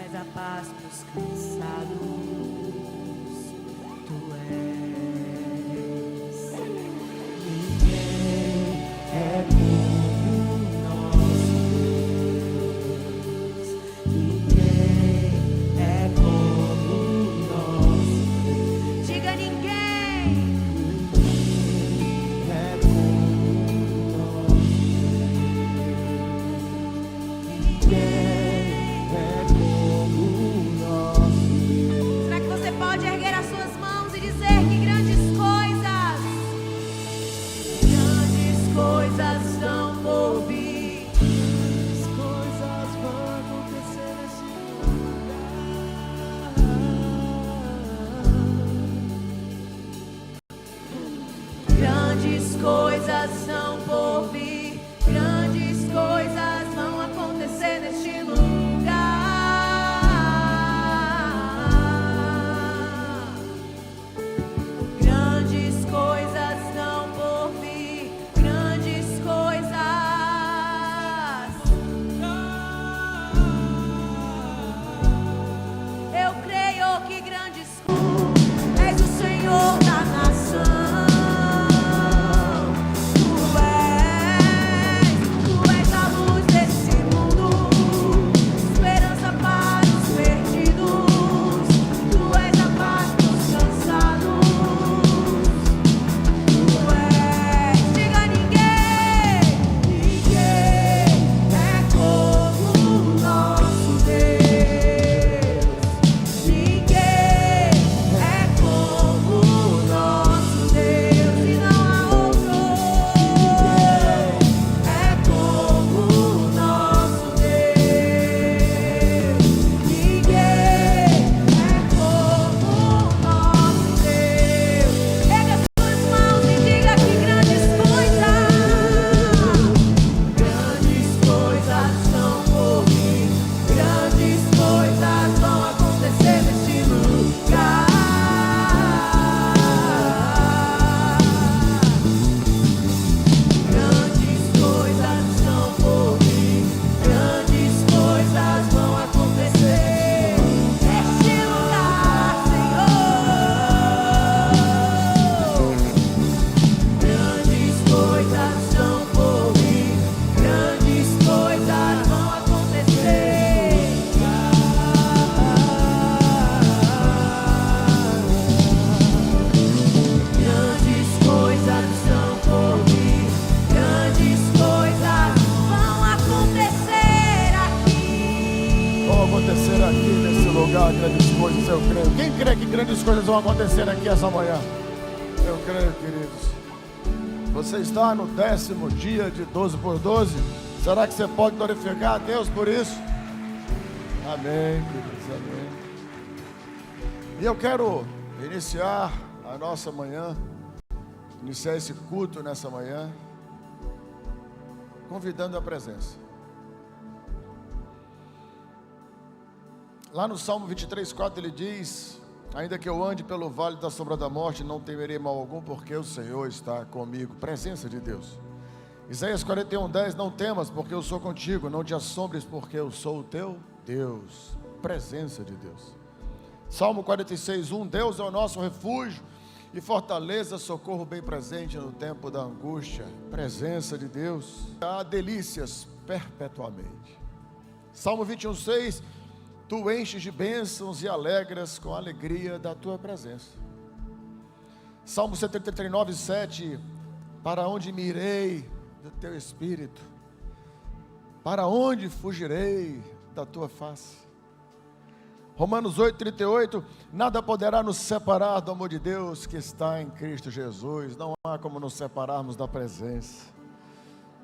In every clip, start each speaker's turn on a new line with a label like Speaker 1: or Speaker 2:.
Speaker 1: és a paz pros cansados, tu és. Ninguém é como nosso Deus, ninguém é como nosso Deus. Diga ninguém. Ninguém é como nosso Deus, ninguém é como nosso Deus. Será que você pode erguer as suas mãos e dizer que grandes coisas estão por vir? Grandes coisas vão acontecer nesse lugar. Grandes coisas estão por vir. Grandes coisas vão acontecer neste lugar. Grandes coisas estão por vir. Grandes coisas. Eu creio que grandes coisas. És o Senhor da nação. Tu és a luz desse mundo, esperança para os perdidos. Tu és a paz dos cansados. Tu és. Diga ninguém. Ninguém é como o nosso Deus. Ninguém é como o nosso Deus. E não há outro. É como o nosso Deus. Ninguém é como o nosso Deus. Erga as suas mãos e diga que grandes coisas estão por vir. Grandes coisas vão acontecer neste lugar. Grandes coisas estão por vir. Grandes coisas vão acontecer neste lugar, Senhor. Grandes coisas estão por vir. Grandes coisas vão acontecer. Grandes coisas estão por vir. Grandes coisas vão acontecer aqui.
Speaker 2: Vão acontecer aqui nesse lugar, grandes coisas, eu creio. Quem crê que grandes coisas vão acontecer aqui essa manhã? Eu creio, queridos. Você está no 10º dia de 12 por 12. Será que você pode glorificar a Deus por isso? Amém, queridos, amém. E eu quero iniciar a nossa manhã, iniciar esse culto nessa manhã, convidando a presença. Lá no Salmo 23:4 ele diz: ainda que eu ande pelo vale da sombra da morte, não temerei mal algum, porque o Senhor está comigo. Presença de Deus. Isaías 41:10: não temas, porque eu sou contigo, não te assombres, porque eu sou o teu Deus. Presença de Deus. Salmo 46:1: Deus é o nosso refúgio e fortaleza, socorro bem presente no tempo da angústia. Presença de Deus. Há delícias perpetuamente. Salmo 21:6: tu enches de bênçãos e alegras com a alegria da tua presença. Salmo 139:7: para onde me irei do teu espírito? Para onde fugirei da tua face? Romanos 8:38: nada poderá nos separar do amor de Deus que está em Cristo Jesus. Não há como nos separarmos da presença.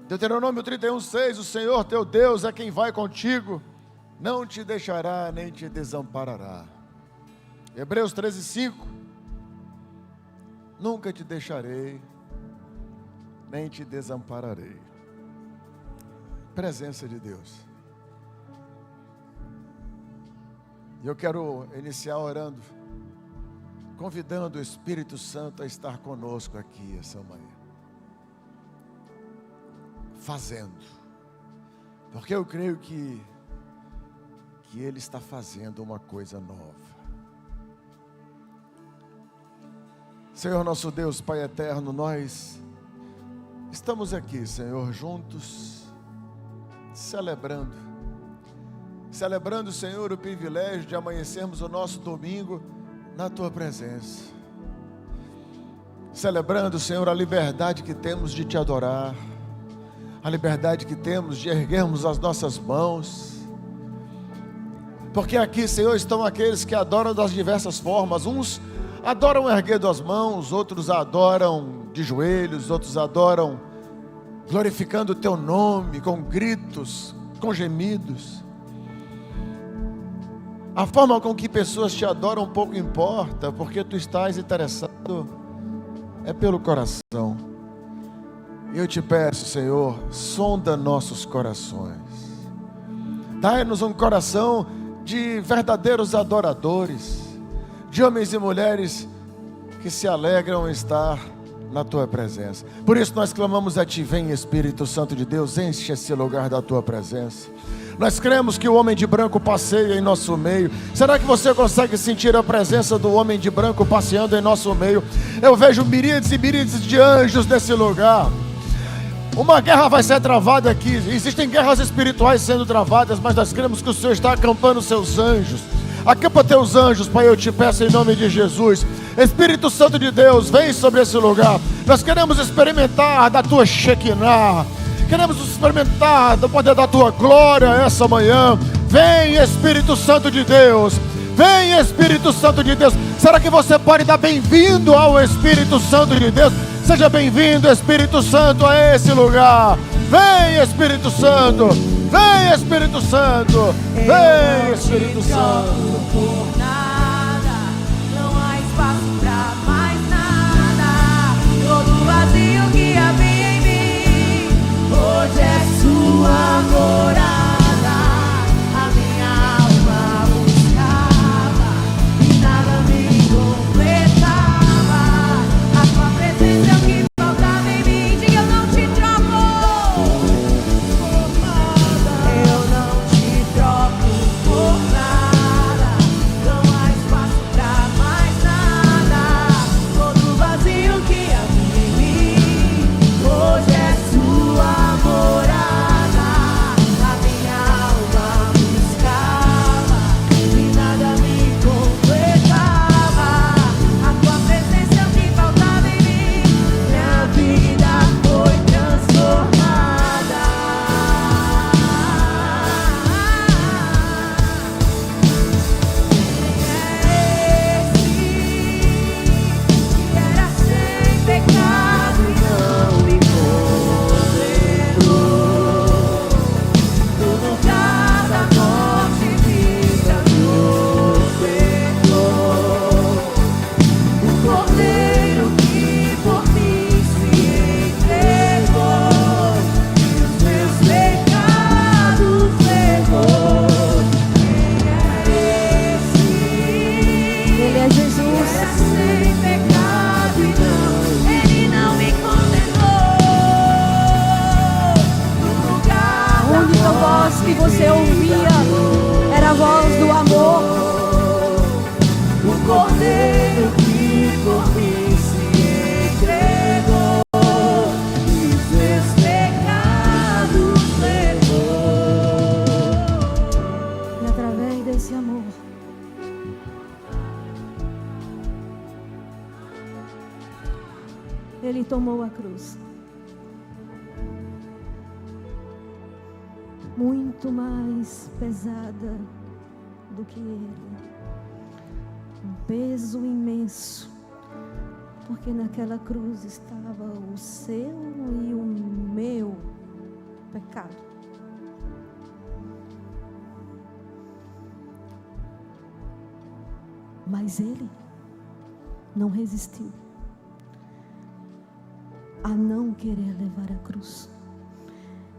Speaker 2: Deuteronômio 31:6: o Senhor teu Deus é quem vai contigo, não te deixará nem te desamparará. Hebreus 13:5: nunca te deixarei, nem te desampararei. Presença de Deus. E eu quero iniciar orando, convidando o Espírito Santo a estar conosco aqui essa manhã. Fazendo. Porque eu creio que que Ele está fazendo uma coisa nova. Senhor nosso Deus, Pai eterno, nós estamos aqui, Senhor, juntos, celebrando, Senhor, o privilégio de amanhecermos o nosso domingo na Tua presença. Celebrando, Senhor, a liberdade que temos de Te adorar, a liberdade que temos de erguermos as nossas mãos, porque aqui, Senhor, estão aqueles que adoram das diversas formas. Uns adoram erguendo as mãos, outros adoram de joelhos, outros adoram glorificando o Teu nome, com gritos, com gemidos. A forma com que pessoas Te adoram pouco importa, porque Tu estás interessado é pelo coração. E eu Te peço, Senhor, sonda nossos corações. Dai-nos um coração de verdadeiros adoradores, de homens e mulheres que se alegram em estar na Tua presença. Por isso nós clamamos a Ti: vem Espírito Santo de Deus, enche esse lugar da Tua presença. Nós cremos que o homem de branco passeia em nosso meio. Será que você consegue sentir a presença do homem de branco passeando em nosso meio? Eu vejo miríades e miríades de anjos nesse lugar. Uma guerra vai ser travada aqui. Existem guerras espirituais sendo travadas, mas nós cremos que o Senhor está acampando os seus anjos. Acampa Teus anjos, Pai, eu Te peço em nome de Jesus. Espírito Santo de Deus, vem sobre esse lugar. Nós queremos experimentar da Tua Shekinah. Queremos experimentar do poder da Tua glória essa manhã. Vem Espírito Santo de Deus. Vem Espírito Santo de Deus. Será que você pode dar bem-vindo ao Espírito Santo de Deus? Seja bem-vindo, Espírito Santo, a esse lugar. Vem Espírito Santo. Vem Espírito Santo. Vem Espírito Santo.
Speaker 1: Por nada, não há espaço pra mais nada. Todo vazio que havia em mim, hoje é Sua morada. A minha alma buscava e nada me completava. A Tua presença é o que faltava em mim. Diga: eu não Te troco por nada. Eu não Te troco por nada. Não há espaço pra mais nada. Todo vazio que havia em mim, hoje é Sua morada. A minha alma buscava e nada me completava. A Tua presença é o que faltava em mim. Minha vida foi transformada. É esse que era sem pecado e não me condenou. No lugar da morte, vida nos perdoou. O Cordeiro que por mim se entregou e os meus pecados levou. Quem é esse? Ele é Jesus. Era sem pecado e Ele não me condenou. No lugar
Speaker 3: A única voz que você ouvia era a voz do amor.
Speaker 1: o Cordeiro que por mim se entregou e os meus pecados levou.
Speaker 3: E através desse amor, Ele tomou a cruz. Muito mais pesada do que Ele. Um peso imenso. Porque naquela cruz estava o seu e o meu pecado. Mas Ele não resistiu a não querer levar a cruz.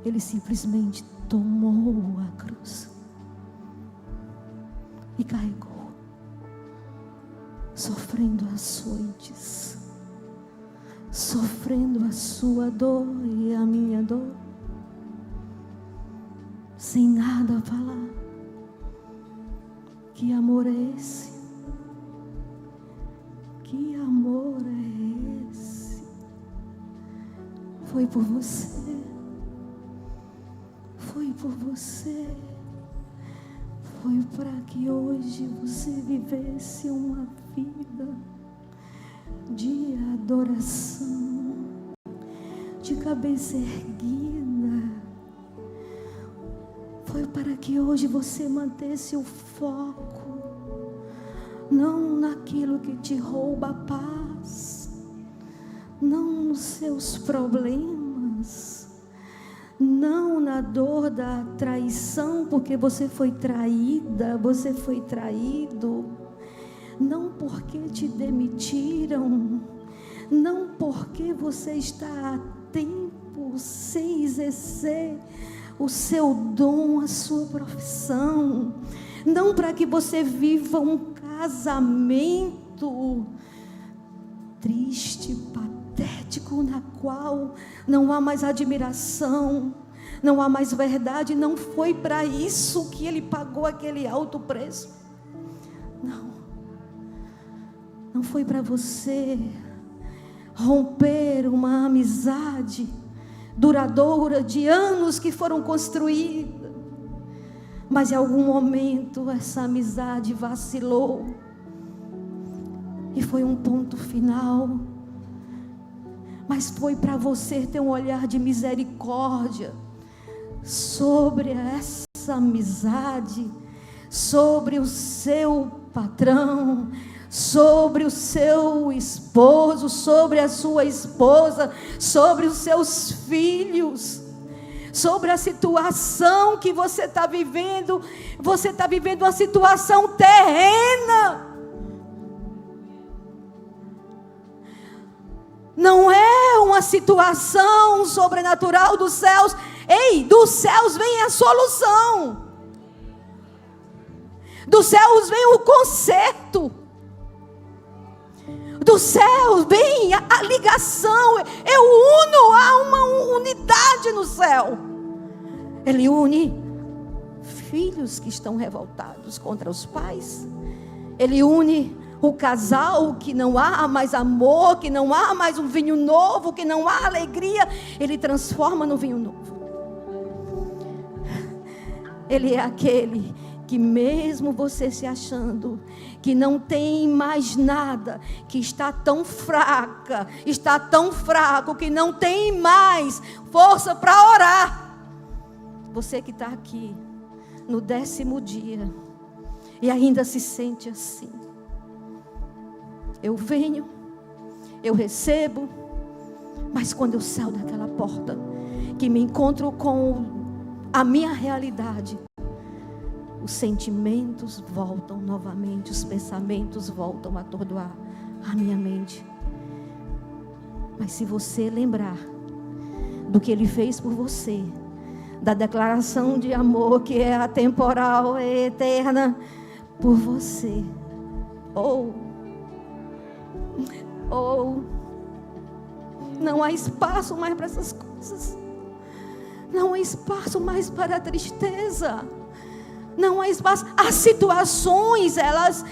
Speaker 3: Ele simplesmente tomou a cruz e carregou, sofrendo açoites, sofrendo a sua dor e a minha dor, sem nada a falar, Que amor é esse? Que amor é esse? Foi por você. Foi por você. Foi para que hoje você vivesse uma vida de adoração, de cabeça erguida. Foi para que hoje você mantesse o foco, não naquilo que te rouba a paz, não nos seus problemas, não na dor da traição, porque você foi traída, você foi traído, não porque te demitiram, não porque você está há tempo sem exercer o seu dom, a sua profissão, não para que você viva um casamento triste, patético, na qual não há mais admiração, não há mais verdade. Não foi para isso que ele pagou aquele alto preço. Não foi para você romper uma amizade duradoura de anos que foram construídas, mas em algum momento essa amizade vacilou e foi um ponto final. Mas foi para você ter um olhar de misericórdia sobre essa amizade, sobre o seu patrão, sobre o seu esposo, sobre a sua esposa, sobre os seus filhos, sobre a situação que você está vivendo. Você está vivendo uma situação terrena. Não é uma situação sobrenatural dos céus. Ei, dos céus vem a solução. Dos céus vem o conserto. Dos céus vem a ligação. Eu uno a uma unidade no céu. Ele une filhos que estão revoltados contra os pais. Ele une o casal que não há mais amor, que não há mais um vinho novo, que não há alegria. Ele transforma no vinho novo. Ele é aquele que, mesmo você se achando que não tem mais nada, que está tão fraca, está tão fraco, que não tem mais força para orar, você que está aqui no 10º dia e ainda se sente assim, eu venho, eu recebo, mas quando eu saio daquela porta, que me encontro com a minha realidade, os sentimentos voltam novamente, os pensamentos voltam a atordoar a minha mente. Mas se você lembrar do que Ele fez por você, da declaração de amor que é atemporal, é eterna por você, não há espaço mais para essas coisas, não há espaço mais para a tristeza, não há espaço. As situações, elas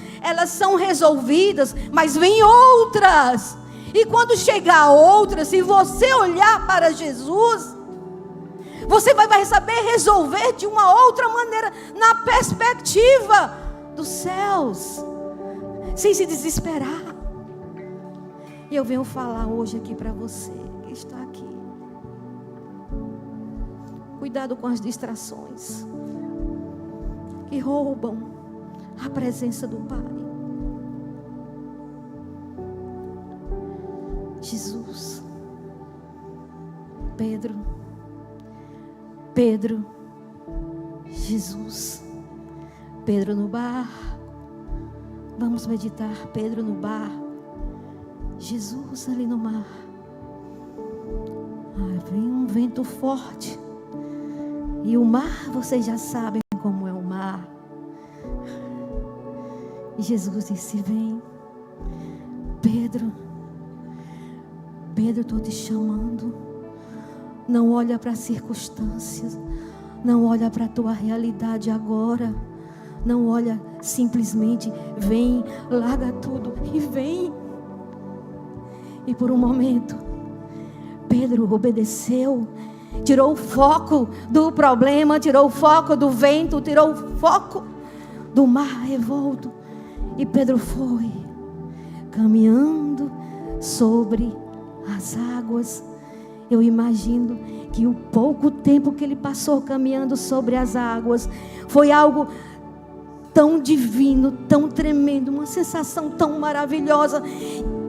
Speaker 3: são resolvidas, mas vem outras. E quando chegar outras, se você olhar para Jesus, você vai saber resolver de uma outra maneira, na perspectiva dos céus, sem se desesperar. E eu venho falar hoje aqui para você que está aqui. Cuidado com as distrações que roubam a presença do Pai. Jesus, Pedro, Jesus, Pedro no bar. Vamos meditar. Pedro no bar, Jesus ali no mar. Vem um vento forte, e o mar, vocês já sabem como é o mar. E Jesus disse: vem, Pedro, estou te chamando. Não olha para as circunstâncias, não olha para a tua realidade agora, não olha simplesmente, vem, larga tudo e vem. E por um momento, Pedro obedeceu, tirou o foco do problema, tirou o foco do vento, tirou o foco do mar revolto. E Pedro foi caminhando sobre as águas. Eu imagino que o pouco tempo que ele passou caminhando sobre as águas foi algo tão divino, tão tremendo, uma sensação tão maravilhosa,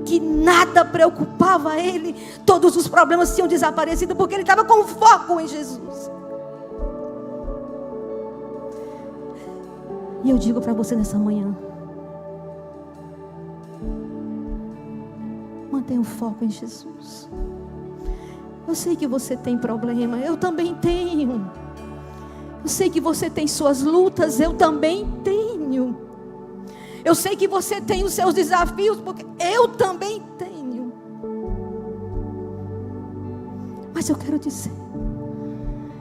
Speaker 3: que nada preocupava ele. Todos os problemas tinham desaparecido, porque ele estava com foco em Jesus. E eu digo para você nessa manhã, mantenha o foco em Jesus. Eu sei que você tem problema, eu também tenho. Eu sei que você tem suas lutas, eu também tenho. Eu sei que você tem os seus desafios, porque eu também tenho. Mas eu quero dizer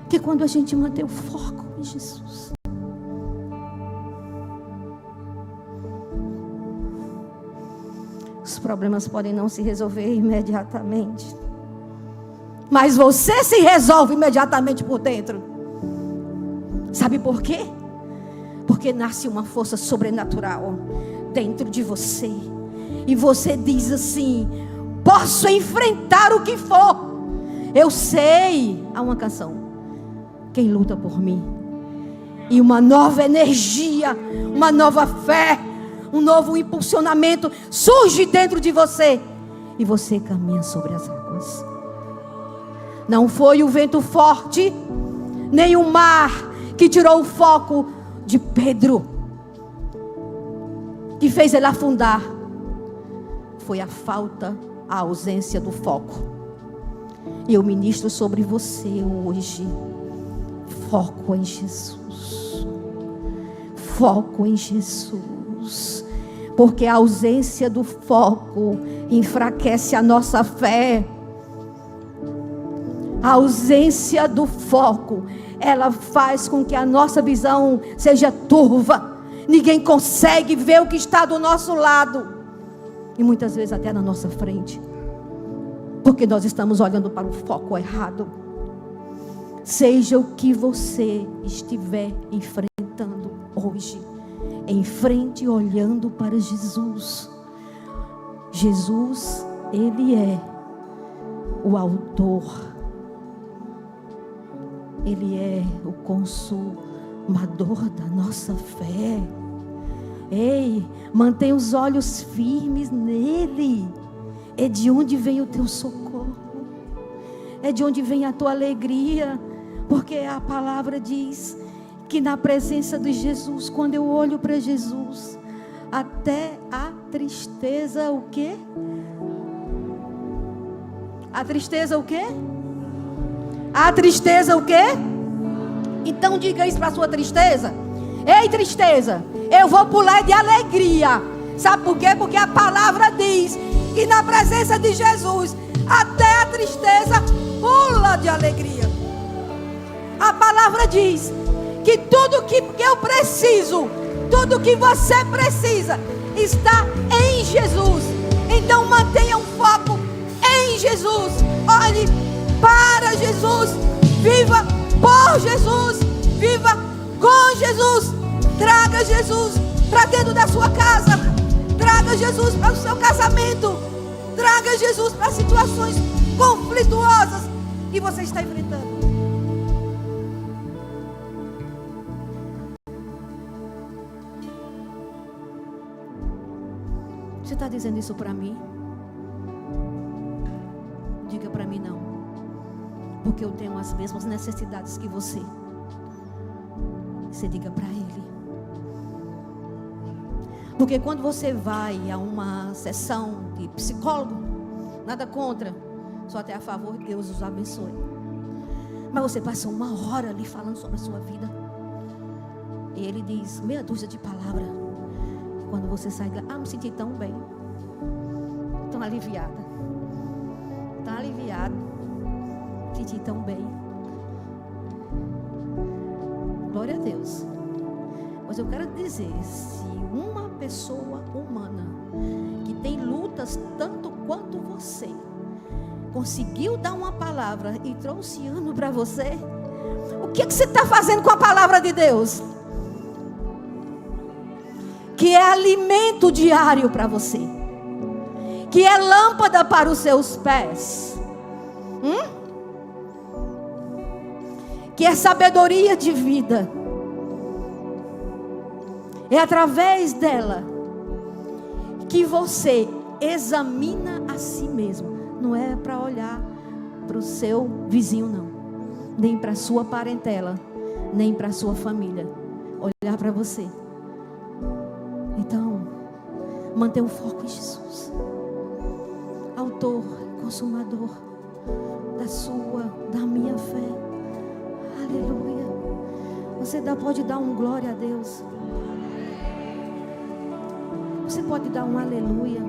Speaker 3: que quando a gente mantém o foco em Jesus, os problemas podem não se resolver imediatamente, mas você se resolve imediatamente por dentro. Sabe por quê? Porque nasce uma força sobrenatural dentro de você. E você diz assim: posso enfrentar o que for. Eu sei. Há uma canção: quem luta por mim. E uma nova energia, uma nova fé, um novo impulsionamento surge dentro de você. E você caminha sobre as águas. Não foi o vento forte, nem o mar que tirou o foco de Pedro, que fez ele afundar. Foi a falta, a ausência do foco. E eu ministro sobre você hoje: foco em Jesus. Foco em Jesus. Porque a ausência do foco enfraquece a nossa fé. A ausência do foco, ela faz com que a nossa visão seja turva. Ninguém consegue ver o que está do nosso lado. E muitas vezes até na nossa frente. Porque nós estamos olhando para o foco errado. Seja o que você estiver enfrentando hoje, enfrente olhando para Jesus. Jesus, Ele é o autor. Ele é o consumador da nossa fé. Ei, mantenha os olhos firmes nele. É de onde vem o teu socorro. É de onde vem a tua alegria. Porque a palavra diz que na presença de Jesus, quando eu olho para Jesus, até a tristeza, o quê? A tristeza o quê? A tristeza o quê? Então diga isso para a sua tristeza: ei, tristeza, eu vou pular de alegria. Sabe por quê? Porque a palavra diz que na presença de Jesus até a tristeza pula de alegria. A palavra diz que tudo que eu preciso, tudo que você precisa, está em Jesus. Então mantenha um foco em Jesus. Olhe para Jesus, viva por Jesus, viva com Jesus. Traga Jesus para dentro da sua casa, traga Jesus para o seu casamento, traga Jesus para situações conflituosas que você está enfrentando. Você está dizendo isso para mim? Diga para mim não. Porque eu tenho as mesmas necessidades que você. Você diga para Ele. Porque quando você vai a uma sessão de psicólogo, nada contra, só até a favor, Deus os abençoe. Mas você passa uma hora ali falando sobre a sua vida. E Ele diz meia dúzia de palavras. E quando você sai de lá, me senti tão bem. Tão aliviada. Tão aliviado. Senti tão bem. Glória a Deus. Mas eu quero dizer, se uma pessoa humana que tem lutas tanto quanto você conseguiu dar uma palavra e trouxe ânimo para você, o que você está fazendo com a palavra de Deus? Que é alimento diário para você, que é lâmpada para os seus pés, que é sabedoria de vida. É através dela que você examina a si mesmo. Não é para olhar para o seu vizinho, não, nem para a sua parentela, nem para a sua família. Olhar para você. Então, mantenha o foco em Jesus, autor, consumador da minha fé. Aleluia. Você pode dar um glória a Deus. Você pode dar um aleluia.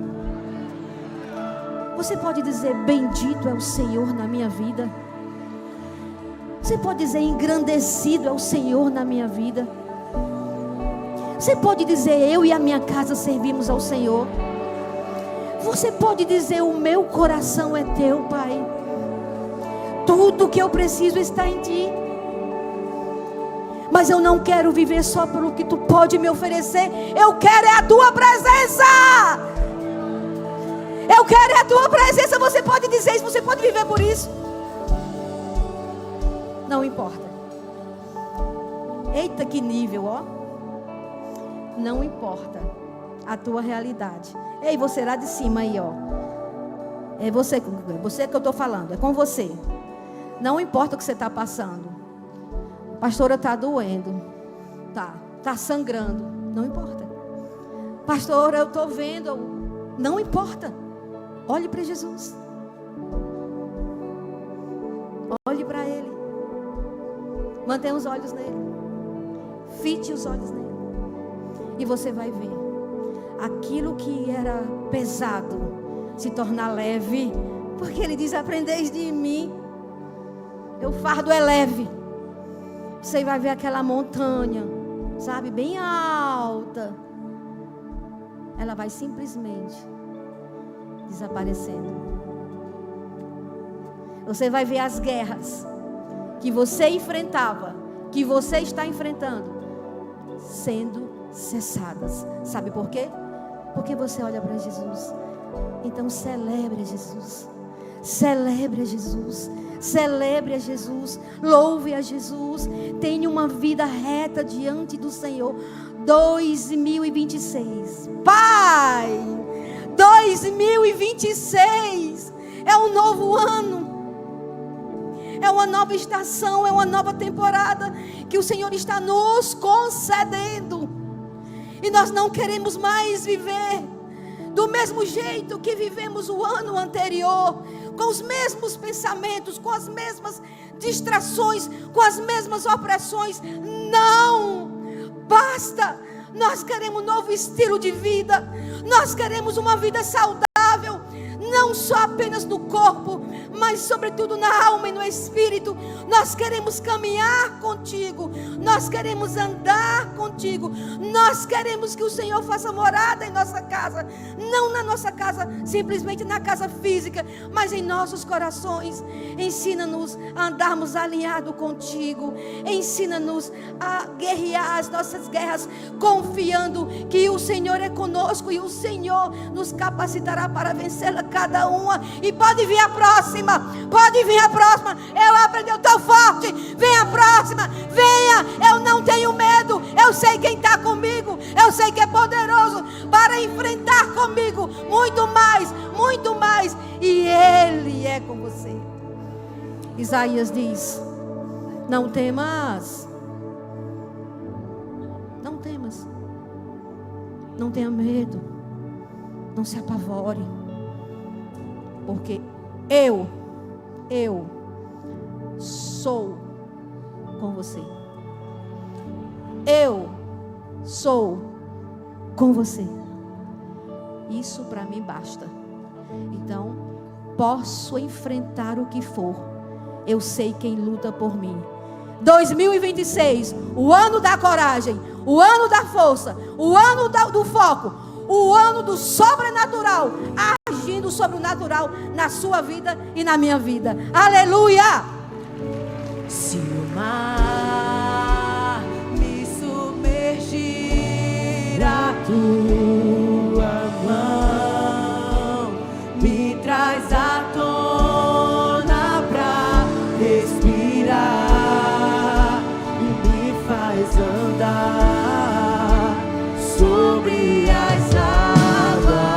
Speaker 3: Você pode dizer: bendito é o Senhor na minha vida. Você pode dizer: engrandecido é o Senhor na minha vida. Você pode dizer: eu e a minha casa servimos ao Senhor. Você pode dizer: o meu coração é teu, Pai. Tudo que eu preciso está em ti. Mas eu não quero viver só pelo que tu pode me oferecer. Eu quero é a tua presença. Eu quero é a tua presença. Você pode dizer isso, você pode viver por isso. Não importa. Eita, que nível, ó. Não importa a tua realidade. Ei, você lá de cima aí, ó. É você que eu estou falando, é com você. Não importa o que você está passando. Pastora, está doendo. Tá sangrando. Não importa. Pastora, eu estou vendo. Não importa. Olhe para Jesus. Olhe para Ele. Mantenha os olhos nele. Fite os olhos nele. E você vai ver aquilo que era pesado se tornar leve. Porque Ele diz: aprendeis de mim. O fardo é leve. Você vai ver aquela montanha, sabe, bem alta. Ela vai simplesmente desaparecendo. Você vai ver as guerras que você enfrentava, que você está enfrentando, sendo cessadas. Sabe por quê? Porque você olha para Jesus. Então celebre a Jesus. Celebre a Jesus. Celebre a Jesus. Louve a Jesus. Tenha uma vida reta diante do Senhor. 2026. Pai, 2026 é um novo ano. É uma nova estação, é uma nova temporada que o Senhor está nos concedendo. E nós não queremos mais viver do mesmo jeito que vivemos o ano anterior, com os mesmos pensamentos, com as mesmas distrações, com as mesmas opressões. Não, basta. Nós queremos um novo estilo de vida. Nós queremos uma vida saudável, não só apenas no corpo, mas sobretudo na alma e no espírito. Nós queremos caminhar contigo. Nós queremos andar contigo. Nós queremos que o Senhor faça morada em nossa casa. Não na nossa casa, simplesmente na casa física, mas em nossos corações. Ensina-nos a andarmos alinhados contigo. Ensina-nos a guerrear as nossas guerras, confiando que o Senhor é conosco e o Senhor nos capacitará para vencê-la cada uma. E pode vir a próxima. Pode vir a próxima. Eu aprendi, eu estou forte. Vem a próxima. Venha. Eu não tenho medo. Eu sei quem está comigo. Eu sei que é poderoso para enfrentar comigo muito mais, muito mais. E Ele é com você. Isaías diz: não temas. Não temas. Não tenha medo. Não se apavore. Porque eu sou com você. Eu sou com você. Isso para mim basta. Então, posso enfrentar o que for. Eu sei quem luta por mim. 2026, o ano da coragem, o ano da força, o ano do foco, o ano do sobrenatural, agindo sobre o natural na sua vida e na minha vida. Aleluia!
Speaker 1: Se o mar me submergir, a tua mão me traz à tona pra respirar e me faz andar sobre as águas.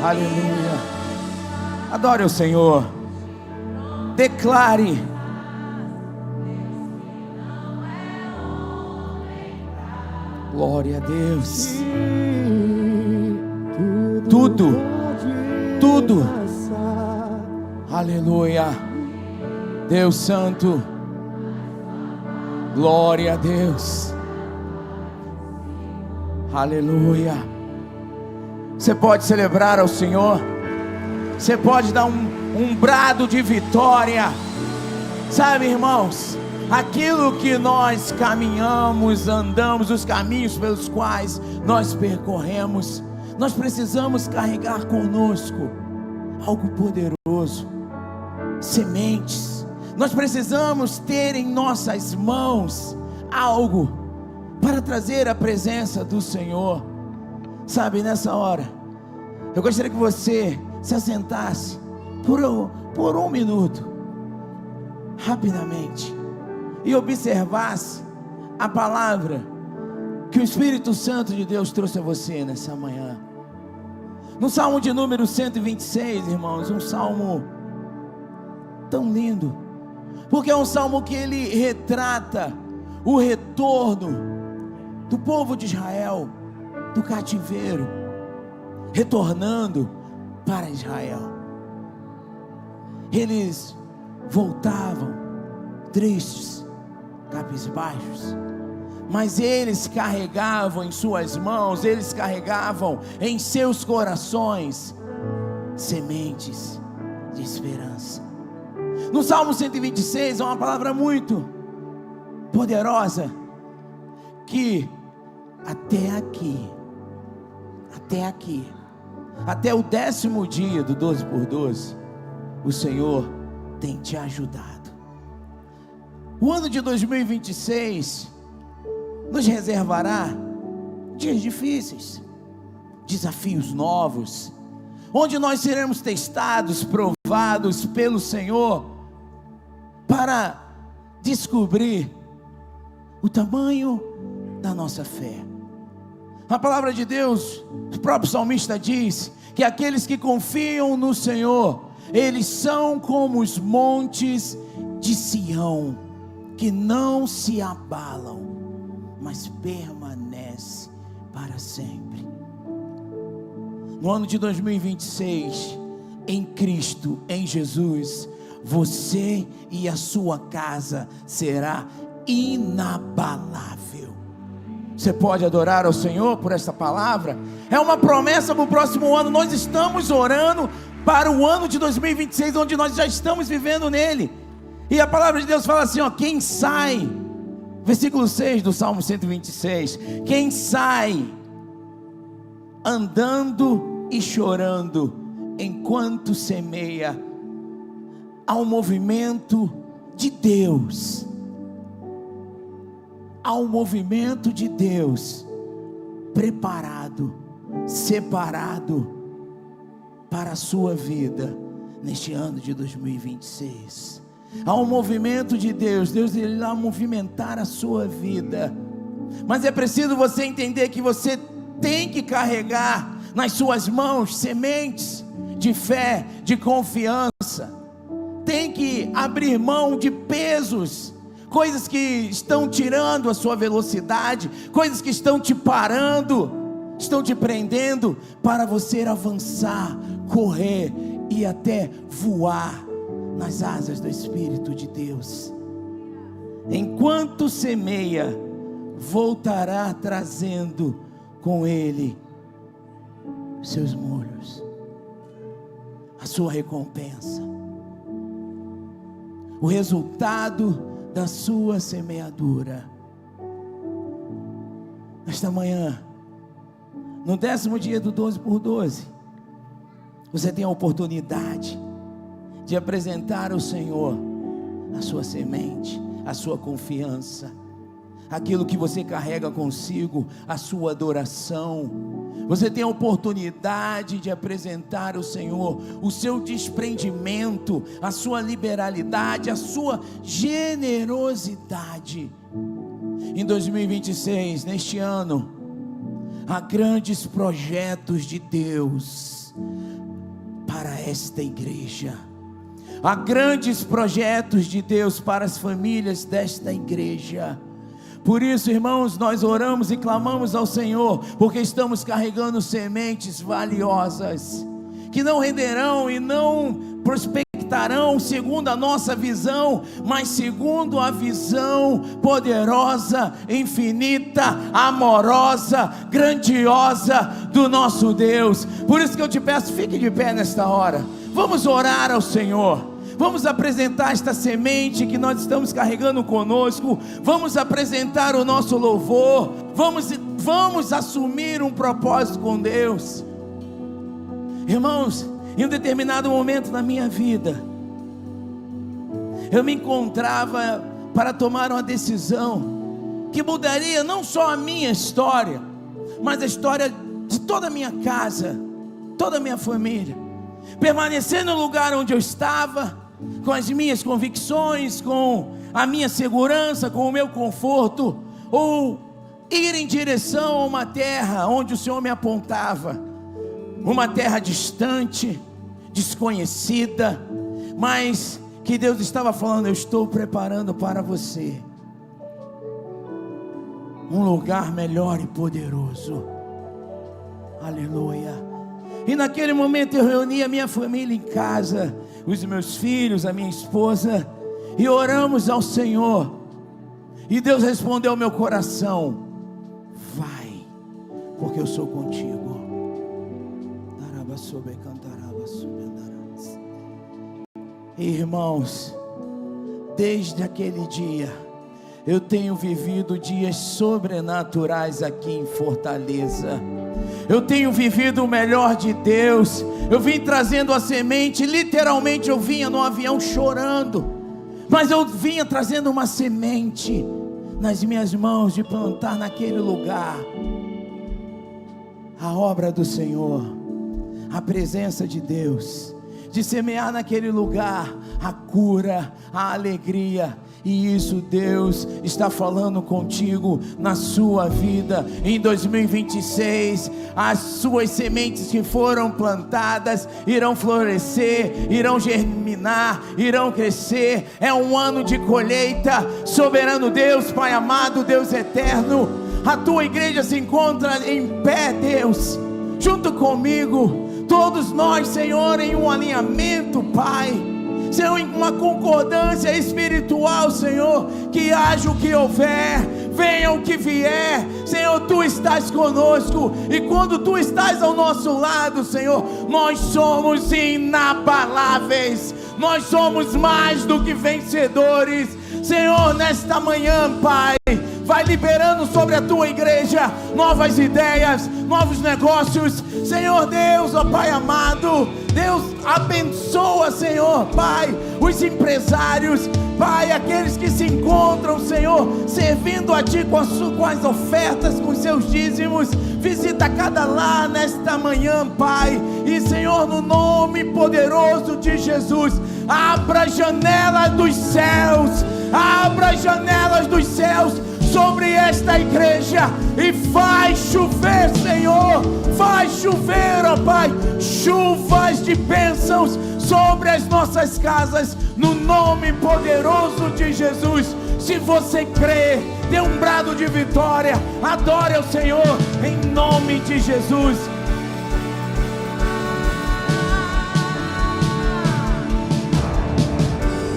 Speaker 4: Aleluia. Adore o Senhor. Declare. Glória a Deus. Tudo. Aleluia. Deus Santo. Glória a Deus. Aleluia. Você pode celebrar ao Senhor. Você pode dar um brado de vitória. Sabe, irmãos, aquilo que nós caminhamos, andamos, os caminhos pelos quais nós percorremos, nós precisamos carregar conosco algo poderoso, sementes. Nós precisamos ter em nossas mãos algo para trazer a presença do Senhor. Sabe, nessa hora, eu gostaria que você se assentasse por um minuto, rapidamente, e observasse a palavra que o Espírito Santo de Deus trouxe a você nessa manhã. No Salmo de número 126, irmãos, um salmo tão lindo, porque é um salmo que ele retrata o retorno do povo de Israel do cativeiro, retornando para Israel. Eles voltavam tristes, cabisbaixos, mas eles carregavam em suas mãos, eles carregavam em seus corações sementes de esperança. No Salmo 126 é uma palavra muito poderosa, que até aqui, até o 10º dia do 12x12, o Senhor tem te ajudado. O ano de 2026 nos reservará dias difíceis, desafios novos, onde nós seremos testados, provados pelo Senhor, para descobrir o tamanho da nossa fé. A palavra de Deus, o próprio salmista diz que aqueles que confiam no Senhor, eles são como os montes de Sião, que não se abalam, mas permanece para sempre. No ano de 2026, em Cristo, em Jesus, você e a sua casa será inabalável. Você pode adorar ao Senhor por esta palavra? É uma promessa para o próximo ano. Nós estamos orando para o ano de 2026, onde nós já estamos vivendo nele. E a palavra de Deus fala assim, ó, quem sai, versículo 6 do Salmo 126, quem sai andando e chorando enquanto semeia, há um movimento de Deus, há um movimento de Deus preparado, separado para a sua vida neste ano de 2026. Há um movimento de Deus, Deus irá movimentar a sua vida, mas é preciso você entender que você tem que carregar nas suas mãos sementes de fé, de confiança, tem que abrir mão de pesos, coisas que estão tirando a sua velocidade, coisas que estão te parando, estão te prendendo, para você avançar, correr e até voar nas asas do Espírito de Deus. Enquanto semeia, voltará trazendo com ele seus molhos, a sua recompensa, o resultado da sua semeadura. Nesta manhã, no 10º dia do 12x12, você tem a oportunidade de apresentar ao Senhor a sua semente, a sua confiança, aquilo que você carrega consigo, a sua adoração. Você tem a oportunidade de apresentar ao Senhor o seu desprendimento, a sua liberalidade, a sua generosidade. Em 2026, neste ano, há grandes projetos de Deus para esta igreja. Há grandes projetos de Deus para as famílias desta igreja. Por isso, irmãos, nós oramos e clamamos ao Senhor, porque estamos carregando sementes valiosas, que não renderão e não prospectarão segundo a nossa visão, mas segundo a visão poderosa, infinita, amorosa, grandiosa do nosso Deus. Por isso que eu te peço, fique de pé nesta hora, vamos orar ao Senhor. Vamos apresentar esta semente que nós estamos carregando conosco. Vamos apresentar o nosso louvor. Vamos assumir um propósito com Deus. Irmãos, em um determinado momento na minha vida, eu me encontrava para tomar uma decisão que mudaria não só a minha história, mas a história de toda a minha casa, toda a minha família. Permanecer no lugar onde eu estava, com as minhas convicções, com a minha segurança, com o meu conforto, ou ir em direção a uma terra onde o Senhor me apontava, uma terra distante, desconhecida, mas que Deus estava falando: eu estou preparando para você um lugar melhor e poderoso. Aleluia. E naquele momento eu reuni a minha família em casa, os meus filhos, a minha esposa, e oramos ao Senhor, e Deus respondeu ao meu coração: vai, porque eu sou contigo. Irmãos, desde aquele dia eu tenho vivido dias sobrenaturais aqui em Fortaleza. Eu tenho vivido o melhor de Deus. Eu vim trazendo a semente, literalmente eu vinha no avião chorando, mas eu vinha trazendo uma semente nas minhas mãos de plantar naquele lugar a obra do Senhor, a presença de Deus, de semear naquele lugar a cura, a alegria. E isso Deus está falando contigo na sua vida. Em 2026, as suas sementes que foram plantadas irão florescer, irão germinar, irão crescer. É um ano de colheita. Soberano Deus, Pai amado, Deus eterno, a tua igreja se encontra em pé, Deus, junto comigo, todos nós, Senhor, em um alinhamento, Pai, Senhor, em uma concordância espiritual, Senhor, que haja o que houver, venha o que vier, Senhor, Tu estás conosco, e quando Tu estás ao nosso lado, Senhor, nós somos inabaláveis, nós somos mais do que vencedores. Senhor, nesta manhã, Pai, vai liberando sobre a Tua igreja novas ideias, novos negócios, Senhor Deus, ó Pai amado, Deus abençoa, Senhor, Pai, os empresários, Pai, aqueles que se encontram, Senhor, servindo a Ti com as ofertas, com seus dízimos, visita cada lar nesta manhã, Pai, e Senhor, no nome poderoso de Jesus, abra as janelas dos céus, abra as janelas dos céus sobre esta igreja e faz chover, Senhor, faz chover, ó Pai, chuvas de bênçãos sobre as nossas casas, no nome poderoso de Jesus. Se você crê, dê um brado de vitória, adore ao Senhor, em nome de Jesus.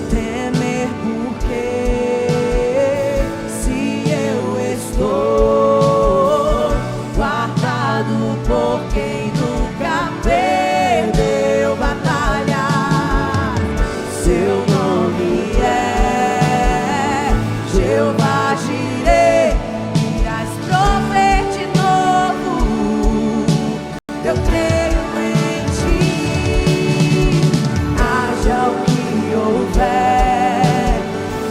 Speaker 1: Temer porque se eu estou guardado por quem nunca perdeu batalha, seu nome é Jeová Jireh, irás prover de novo, eu creio em Ti, haja o que houver,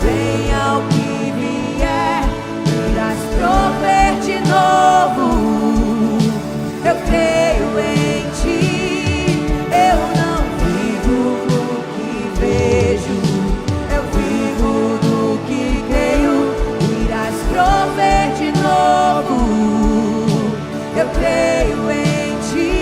Speaker 1: venha o que vier, irás prover de novo, eu creio em Ti, eu não vivo do que vejo, eu vivo do que creio, irás prover de novo, eu creio em Ti,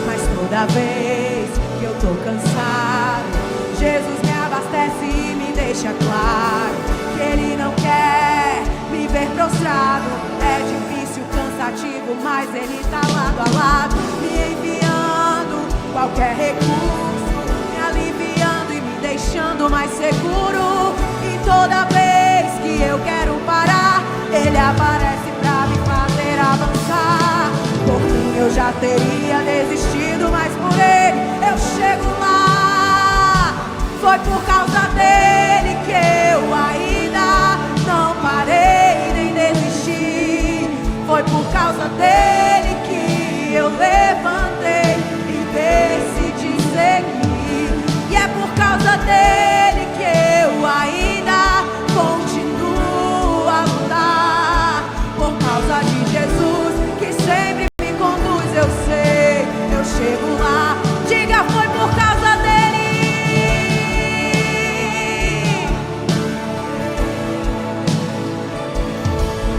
Speaker 1: mas toda vez que eu tô cansado, Jesus me abastece e me deixa claro que Ele não quer me ver prostrado. É difícil, cansativo, mas Ele está lado a lado, me enviando qualquer recurso, me aliviando e me deixando mais seguro. E toda vez que eu quero parar, Ele aparece pra me fazer avançar. Por mim eu já teria desistido, mas por Ele eu chego lá. Foi por causa dele que eu ainda não parei nem desisti. Foi por causa dele que eu levantei e decidi seguir. E é por causa dele que eu ainda continuo a lutar. Por causa de Jesus que sempre me conduz, eu sei, eu chego lá. Diga, foi por causa dele.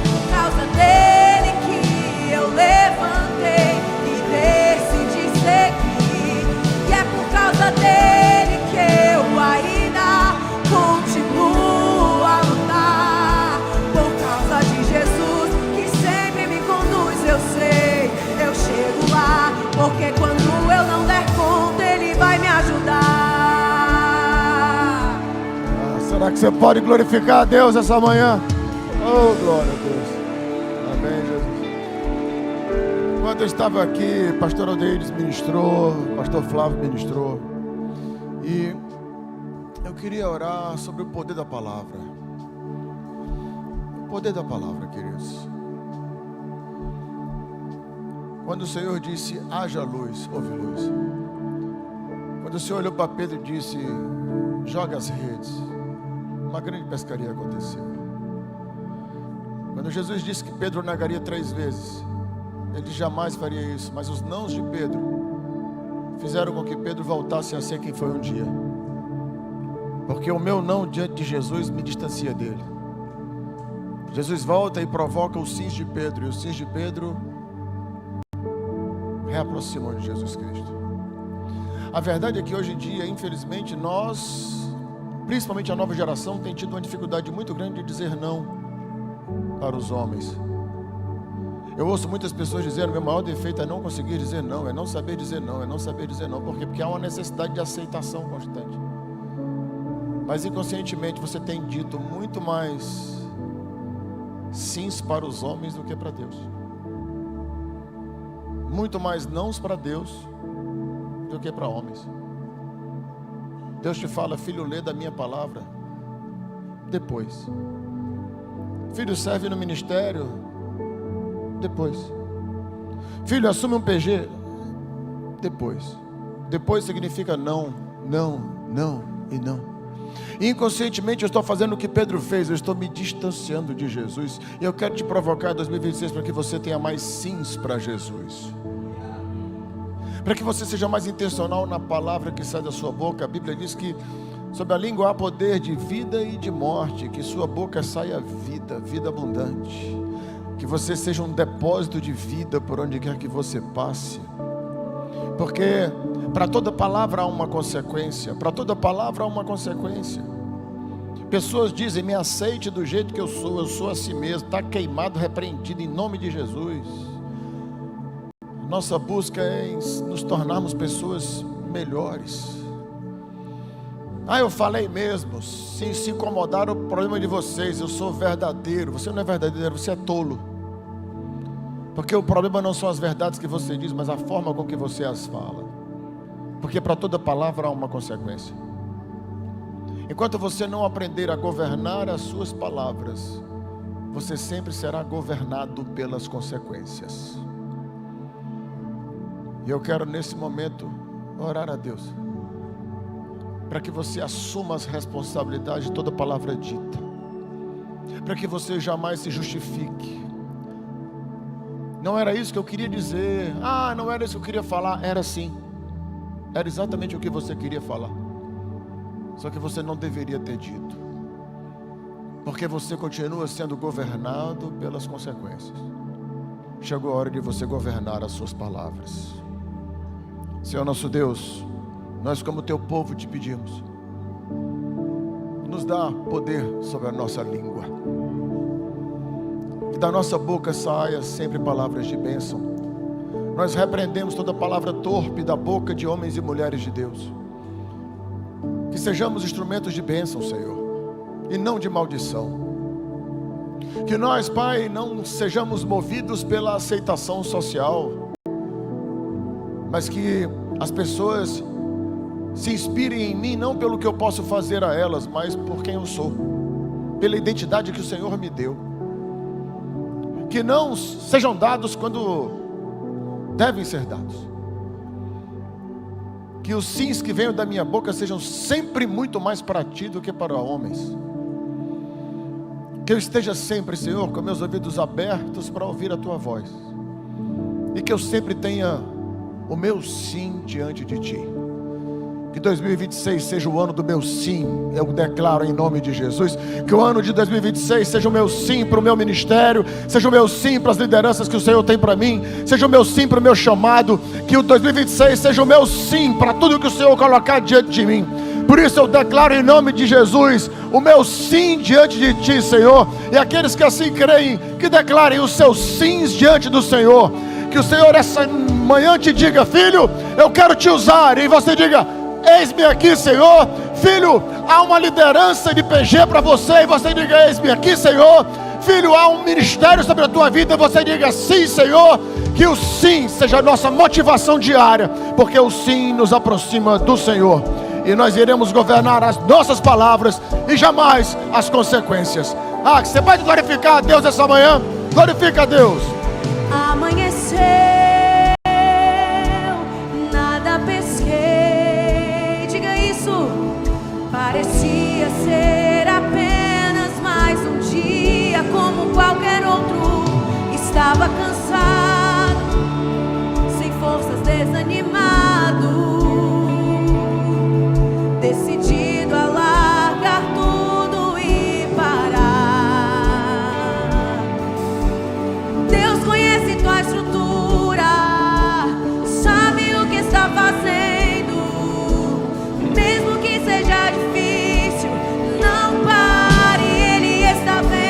Speaker 1: Por causa dele que eu levantei e decidi seguir. E é por causa dele que eu ainda continuo a lutar. Por causa de Jesus que sempre me conduz, eu sei, eu chego lá. Porque quando eu não der conta, Ele vai me ajudar.
Speaker 2: Será que você pode glorificar a Deus essa manhã? Oh, glória a Deus. Amém, Jesus. Enquanto eu estava aqui, pastor Aldeides ministrou, pastor Flávio ministrou, e eu queria orar sobre o poder da palavra. O poder da palavra, queridos. Quando o Senhor disse, haja luz, houve luz. Quando o Senhor olhou para Pedro e disse, joga as redes, uma grande pescaria aconteceu. Quando Jesus disse que Pedro negaria 3 vezes, ele jamais faria isso, mas os nãos de Pedro fizeram com que Pedro voltasse a ser quem foi um dia. Porque o meu não diante de Jesus me distancia dele. Jesus volta e provoca os sims de Pedro, e os sims de Pedro reaproximam de Jesus Cristo. A verdade é que hoje em dia, infelizmente, nós, principalmente a nova geração, tem tido uma dificuldade muito grande de dizer não. para os homens. Eu ouço muitas pessoas dizendo: meu maior defeito é não conseguir dizer não, é não saber dizer não, é não saber dizer não. Por quê? Porque há uma necessidade de aceitação constante. Mas inconscientemente você tem dito muito mais sims para os homens do que para Deus. Muito mais nãos para Deus do que para homens. Deus te fala: filho, lê da minha palavra depois. Filho, serve no ministério depois. Filho, assume um PG depois. Depois significa não, não, não e não. E inconscientemente eu estou fazendo o que Pedro fez. Eu estou me distanciando de Jesus. E eu quero te provocar em 2026 para que você tenha mais sims para Jesus, para que você seja mais intencional na palavra que sai da sua boca. A Bíblia diz que sobre a língua há poder de vida e de morte. Que sua boca saia vida, vida abundante. Que você seja um depósito de vida por onde quer que você passe. Porque para toda palavra há uma consequência. Para toda palavra há uma consequência. Pessoas dizem: me aceite do jeito que eu sou assim mesmo. Está queimado, repreendido em nome de Jesus. Nossa busca é em nos tornarmos pessoas melhores. Eu falei mesmo. Se incomodaram, o problema de vocês. Eu sou verdadeiro. Você não é verdadeiro, você é tolo. Porque o problema não são as verdades que você diz, mas a forma com que você as fala. Porque para toda palavra há uma consequência. Enquanto você não aprender a governar as suas palavras, você sempre será governado pelas consequências. E eu quero nesse momento orar a Deus para que você assuma as responsabilidades de toda palavra dita, para que você jamais se justifique. Não era isso que eu queria dizer. Não era isso que eu queria falar. Era sim. Era exatamente o que você queria falar. Só que você não deveria ter dito. Porque você continua sendo governado pelas consequências. Chegou a hora de você governar as suas palavras. Senhor nosso Deus, nós como teu povo te pedimos, nos dá poder sobre a nossa língua. Que da nossa boca saia sempre palavras de bênção. Nós repreendemos toda palavra torpe da boca de homens e mulheres de Deus. Que sejamos instrumentos de bênção, Senhor, e não de maldição. Que nós, Pai, não sejamos movidos pela aceitação social, mas que as pessoas se inspirem em mim, não pelo que eu posso fazer a elas, mas por quem eu sou, pela identidade que o Senhor me deu. Que não sejam dados quando devem ser dados. Que os sims que venham da minha boca sejam sempre muito mais para ti do que para homens. Que eu esteja sempre, Senhor, com meus ouvidos abertos para ouvir a tua voz. E que eu sempre tenha o meu sim diante de ti. Que 2026 seja o ano do meu sim. Eu declaro em nome de Jesus. Que o ano de 2026 seja o meu sim para o meu ministério. Seja o meu sim para as lideranças que o Senhor tem para mim. Seja o meu sim para o meu chamado. Que o 2026 seja o meu sim para tudo que o Senhor colocar diante de mim. Por isso eu declaro em nome de Jesus o meu sim diante de ti, Senhor. E aqueles que assim creem, que declarem os seus sims diante do Senhor. Que o Senhor essa manhã te diga: filho, eu quero te usar. E você diga: eis-me aqui, Senhor. Filho, há uma liderança de PG para você. E você diga: eis-me aqui, Senhor. Filho, há um ministério sobre a tua vida. E você diga: sim, Senhor. Que o sim seja a nossa motivação diária, porque o sim nos aproxima do Senhor. E nós iremos governar as nossas palavras e jamais as consequências. Que você pode glorificar a Deus essa manhã? Glorifica a Deus.
Speaker 1: Amanheceu, nada pesquei. Diga isso. Parecia ser apenas mais um dia como qualquer outro. Estava cansado, sem forças, desanimado, decidido a largar tudo e parar. Deus conhece tua estrutura, sabe o que está fazendo. Mesmo que seja difícil, não pare, Ele está vendo.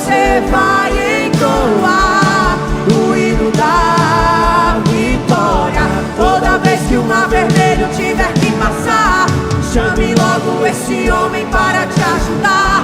Speaker 1: você vai entoar o hino da vitória. Toda vez que o mar vermelho tiver que passar, chame logo esse homem para te ajudar.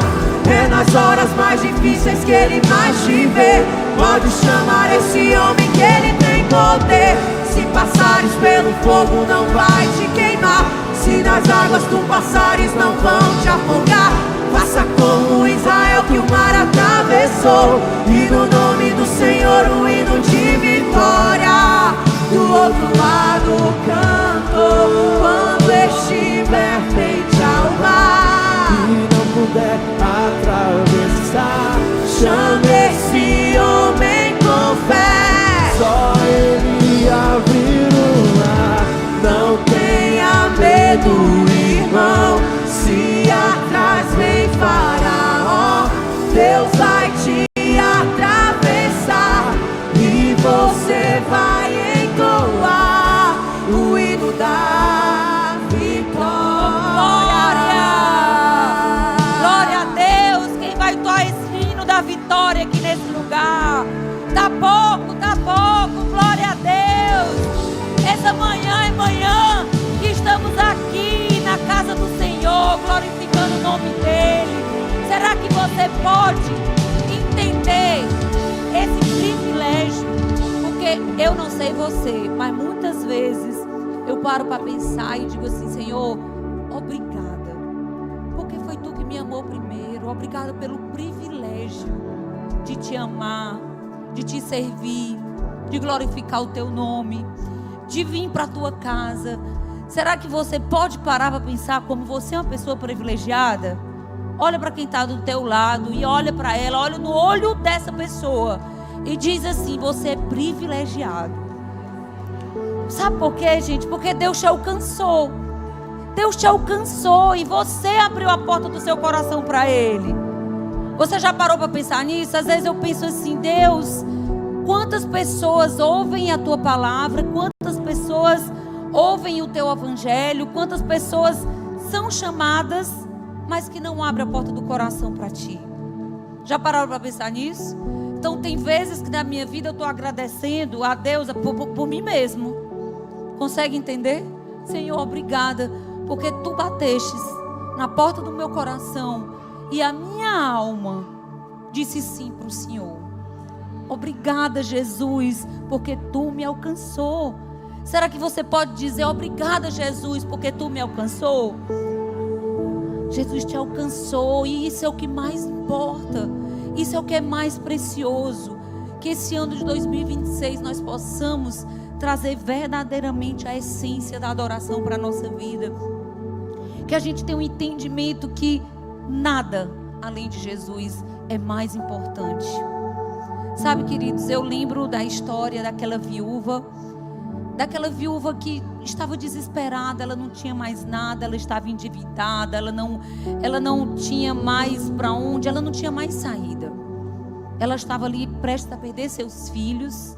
Speaker 1: É nas horas mais difíceis que ele mais te vê. Pode chamar esse homem que ele tem poder. Se passares pelo fogo não vai te queimar. Se nas águas tu passares não vão te afogar. Faça como Israel que o mar atravessou, e no nome do Senhor um hino de vitória. Do outro lado canto, quando estiver frente ao mar
Speaker 5: e não puder atravessar,
Speaker 1: chame esse homem com fé.
Speaker 5: só ele abrir o mar.
Speaker 1: Não tenha medo, irmão. Se atrás vem Faraó, Deus vai te atravessar e você vai entoar o hino da vitória.
Speaker 3: Glória a Deus. Quem vai entoar esse hino da vitória aqui nesse lugar? Tá pouco, tá pouco. Glória a Deus. Essa manhã é manhã que estamos aqui na casa do Senhor, glorificando o nome dEle. Será que você pode entender esse privilégio? Porque eu não sei você, mas muitas vezes eu paro para pensar e digo assim: Senhor, obrigada, porque foi Tu que me amou primeiro. Obrigada pelo privilégio de Te amar, de Te servir, de glorificar o Teu nome, de vir para a Tua casa. Será que você pode parar para pensar como você é uma pessoa privilegiada? Olha para quem está do teu lado e olha para ela, olha no olho dessa pessoa e diz assim: você é privilegiado. Sabe por quê, gente? Porque Deus te alcançou. Deus te alcançou e você abriu a porta do seu coração para Ele. Você já parou para pensar nisso? Às vezes eu penso assim: Deus, quantas pessoas ouvem a Tua palavra, quantas pessoas ouvem o Teu evangelho, quantas pessoas são chamadas, mas que não abrem a porta do coração para Ti. Já pararam para pensar nisso? Então tem vezes que na minha vida eu estou agradecendo a Deus por mim mesmo. Consegue entender? Senhor, obrigada, porque Tu batestes na porta do meu coração e a minha alma disse sim para o Senhor. Obrigada, Jesus, porque Tu me alcançou. Será que você pode dizer: obrigada, Jesus, porque Tu me alcançou? Jesus te alcançou e isso é o que mais importa. Isso é o que é mais precioso. Que esse ano de 2026 nós possamos trazer verdadeiramente a essência da adoração para a nossa vida. Que a gente tenha um entendimento que nada além de Jesus é mais importante. Sabe, queridos, eu lembro da história daquela viúva que estava desesperada, ela não tinha mais nada, ela estava endividada, ela não tinha mais para onde, ela não tinha mais saída. Ela estava ali prestes a perder seus filhos.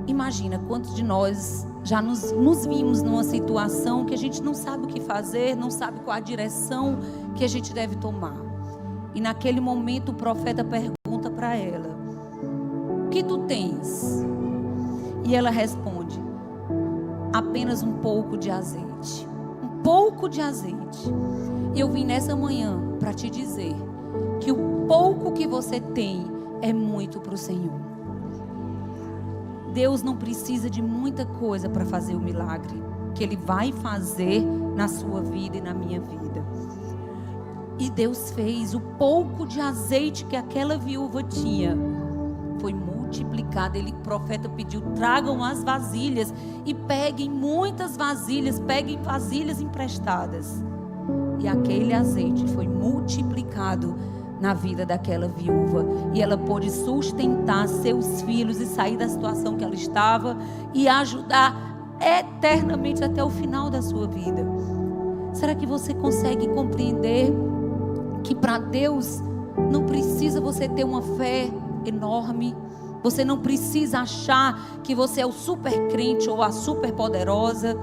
Speaker 3: Imagina quantos de nós já nos vimos numa situação que a gente não sabe o que fazer, não sabe qual a direção que a gente deve tomar. E naquele momento o profeta pergunta para ela: o que tu tens? E ela responde: apenas um pouco de azeite. Um pouco de azeite. E eu vim nessa manhã para te dizer que o pouco que você tem é muito para o Senhor. Deus não precisa de muita coisa para fazer o milagre que Ele vai fazer na sua vida e na minha vida. E Deus fez. O pouco de azeite que aquela viúva tinha foi multiplicado. O profeta pediu: tragam as vasilhas e peguem muitas vasilhas, peguem vasilhas emprestadas. E aquele azeite foi multiplicado na vida daquela viúva, e ela pôde sustentar seus filhos e sair da situação que ela estava e ajudar eternamente até o final da sua vida. Será que você consegue compreender que para Deus não precisa você ter uma fé enorme? Você não precisa achar que você é o super crente ou a super poderosa.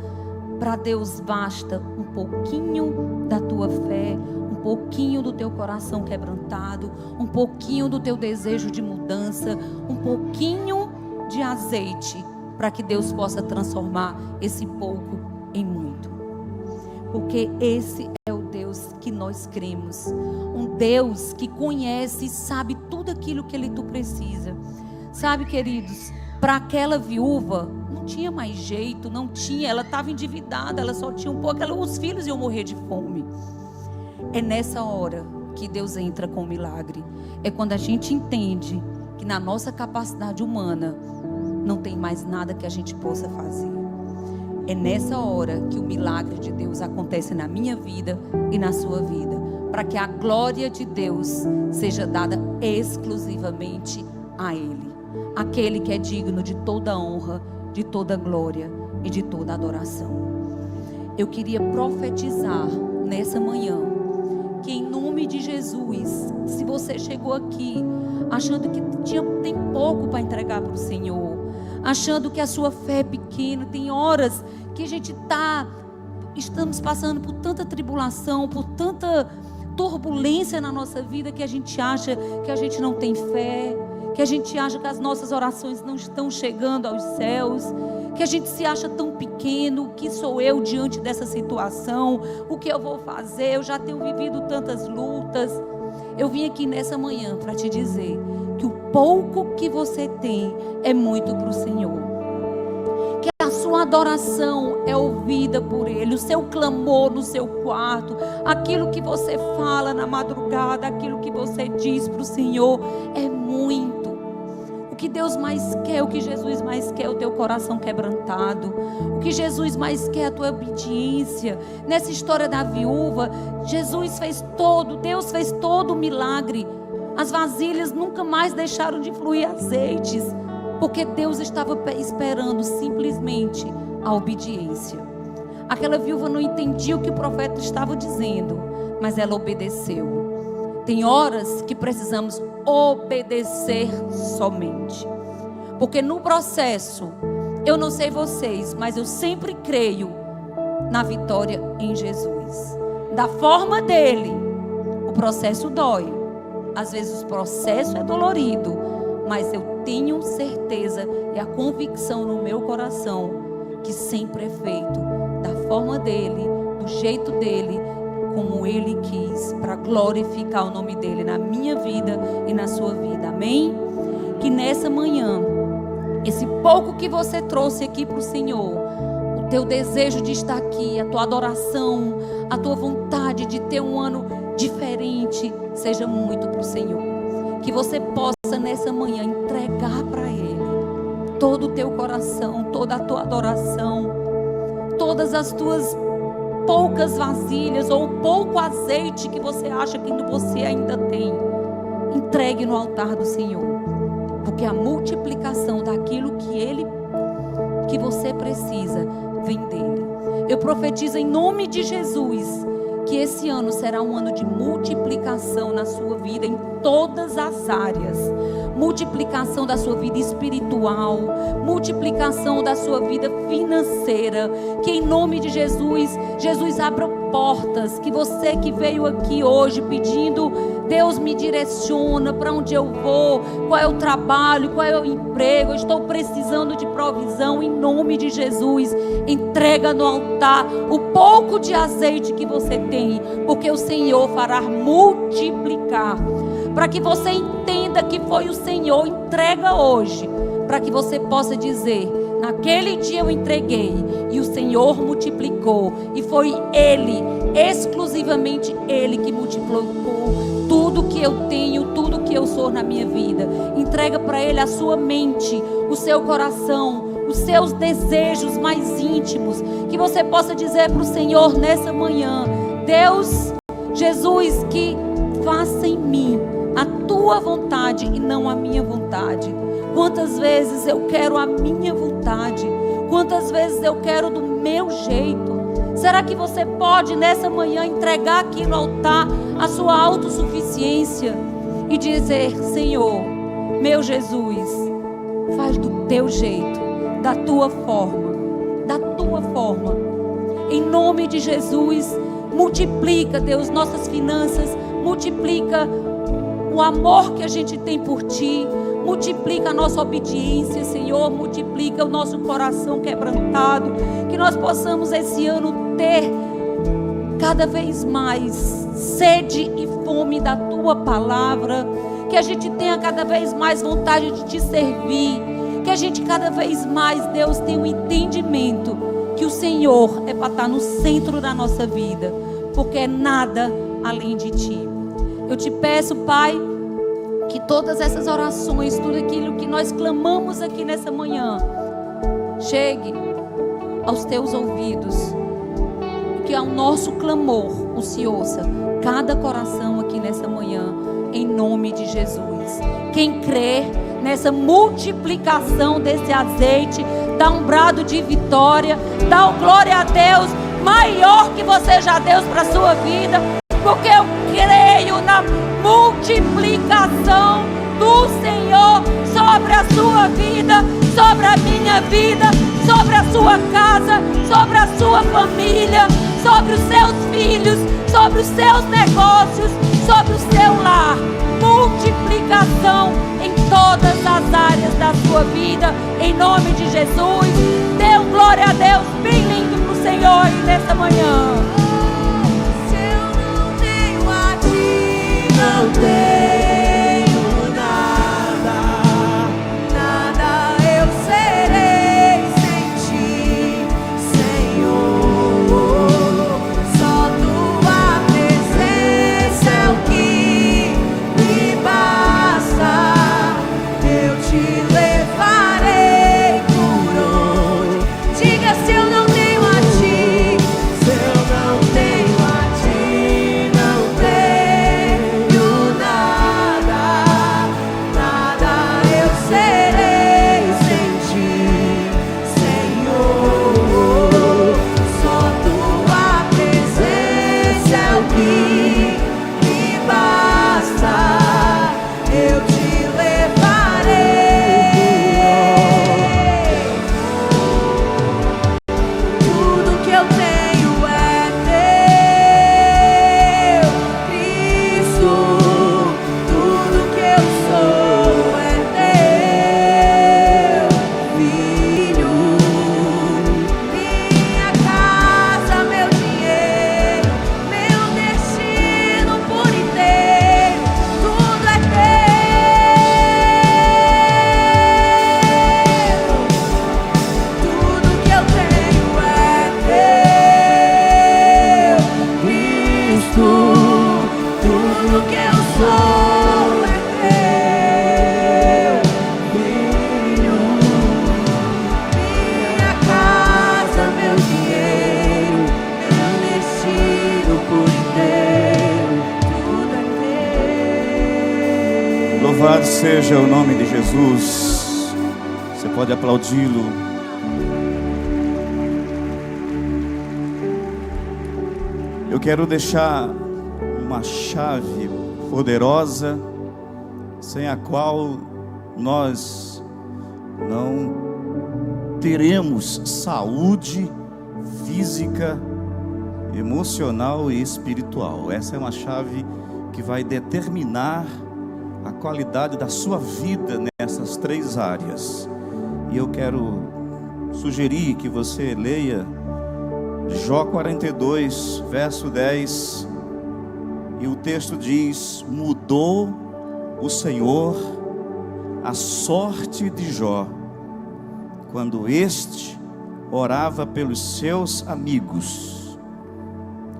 Speaker 3: Para Deus basta um pouquinho da tua fé, um
Speaker 6: pouquinho do teu coração quebrantado, um pouquinho do teu desejo de mudança, um pouquinho de azeite, para que Deus possa transformar esse pouco em muito. Porque esse é o Deus que nós cremos, um Deus que conhece e sabe tudo aquilo que tu precisa. Sabe, queridos, para aquela viúva não tinha mais jeito, não tinha, ela estava endividada, ela só tinha um pouco, os filhos iam morrer de fome. É nessa hora que Deus entra com o milagre. É quando a gente entende que na nossa capacidade humana não tem mais nada que a gente possa fazer. É nessa hora que o milagre de Deus acontece na minha vida e na sua vida, para que a glória de Deus seja dada exclusivamente a Ele, aquele que é digno de toda honra, de toda glória e de toda adoração. Eu queria profetizar nessa manhã que, em nome de Jesus, se você chegou aqui achando que tem pouco para entregar para o Senhor, achando que a sua fé é pequena, tem horas que a gente estamos passando por tanta tribulação, por tanta turbulência na nossa vida, que a gente acha que a gente não tem fé, que a gente acha que as nossas orações não estão chegando aos céus, que a gente se acha tão pequeno. O que sou eu diante dessa situação? O que eu vou fazer? Eu já tenho vivido tantas lutas. Eu vim aqui nessa manhã para te dizer que o pouco que você tem é muito para o Senhor, que a sua adoração é ouvida por Ele, o seu clamor no seu quarto, aquilo que você fala na madrugada, aquilo que você diz para o Senhor é muito. O que Deus mais quer, o que Jesus mais quer é o teu coração quebrantado. O que Jesus mais quer é a tua obediência. Nessa história da viúva, Deus fez todo o milagre. As vasilhas nunca mais deixaram de fluir azeites, porque Deus estava esperando simplesmente a obediência. Aquela viúva não entendia o que o profeta estava dizendo, mas ela obedeceu. Tem horas que precisamos obedecer somente, porque no processo, eu não sei vocês, mas eu sempre creio na vitória em Jesus. Da forma dele, o processo dói, às vezes o processo é dolorido, mas eu tenho certeza e a convicção no meu coração que sempre é feito da forma dele, do jeito dele, como Ele quis, para glorificar o nome dEle na minha vida e na sua vida, amém? Que nessa manhã, esse pouco que você trouxe aqui para o Senhor, o teu desejo de estar aqui, a tua adoração, a tua vontade de ter um ano diferente, seja muito para o Senhor. Que você possa nessa manhã entregar para Ele todo o teu coração, toda a tua adoração, todas as tuas poucas vasilhas ou pouco azeite que você acha que você ainda tem, entregue no altar do Senhor, porque a multiplicação daquilo que você precisa vem dele. Eu profetizo em nome de Jesus que esse ano será um ano de multiplicação na sua vida em todas as áreas. Multiplicação da sua vida espiritual, multiplicação da sua vida financeira. Que em nome de Jesus abra portas. Que você que veio aqui hoje pedindo, Deus me direciona para onde eu vou, qual é o trabalho, qual é o emprego, eu estou precisando de provisão, em nome de Jesus, entrega no altar o pouco de azeite que você tem, porque o Senhor fará multiplicar. Para que você entenda que foi o Senhor, entrega hoje, para que você possa dizer: naquele dia eu entreguei e o Senhor multiplicou, e foi Ele, exclusivamente Ele, que multiplicou tudo que eu tenho, tudo que eu sou na minha vida. Entrega para Ele a sua mente, o seu coração, os seus desejos mais íntimos, que você possa dizer para o Senhor nessa manhã: Deus, Jesus, que faça em mim a tua vontade e não a minha vontade. Quantas vezes eu quero a minha vontade, quantas vezes eu quero do meu jeito. Será que você pode nessa manhã entregar aqui no altar a sua autossuficiência e dizer: Senhor, meu Jesus, faz do teu jeito, da tua forma, em nome de Jesus. multiplica, Deus, nossas finanças, multiplica o amor que a gente tem por Ti, multiplica a nossa obediência, Senhor, multiplica o nosso coração quebrantado, que nós possamos esse ano ter cada vez mais sede e fome da Tua palavra, que a gente tenha cada vez mais vontade de Te servir, que a gente cada vez mais, Deus, tenha um entendimento que o Senhor é para estar no centro da nossa vida, porque é nada além de Ti. Eu te peço, Pai, que todas essas orações, tudo aquilo que nós clamamos aqui nessa manhã, chegue aos Teus ouvidos, que ao nosso clamor o Senhor ouça cada coração aqui nessa manhã, em nome de Jesus. Quem crê nessa multiplicação desse azeite, dá um brado de vitória, dá um glória a Deus maior que você já deu para a sua vida, porque eu creio na multiplicação do Senhor sobre a sua vida, sobre a minha vida, sobre a sua casa, sobre a sua família, sobre os seus filhos, sobre os seus negócios, sobre o seu lar. Multiplicação em todas as áreas da sua vida, em nome de Jesus. Dê um glória a Deus bem lindo para o Senhor aí nessa manhã.
Speaker 1: Se eu não tenho a Ti, não tenho nada, nada eu serei sem Ti, Senhor. Só Tua presença é o que me basta. Eu Te levarei por onde. Diga: se eu não tenho a Ti, se eu não tenho a Ti, não tenho nada, nada eu serei sem Ti, Senhor. Só Tua presença é o que me basta. Eu Te levarei. Tudo que eu tenho é Teu, Cristo. Tudo que eu sou é Teu, Filho. Minha casa, meu dinheiro, meu destino por inteiro, tudo é Teu. Tudo que eu tenho é Teu, Cristo. Tudo que eu sou é Teu, Filho. Minha casa, meu dinheiro, meu destino por inteiro, tudo é Teu.
Speaker 7: Louvado seja o nome de Jesus. Você pode aplaudi-lo. Eu quero deixar uma chave poderosa, sem a qual nós não teremos saúde física, emocional e espiritual. Essa é uma chave que vai determinar a qualidade da sua vida nessas três áreas. E eu quero sugerir que você leia Jó 42, verso 10, e o texto diz: mudou o Senhor a sorte de Jó, quando este orava pelos seus amigos,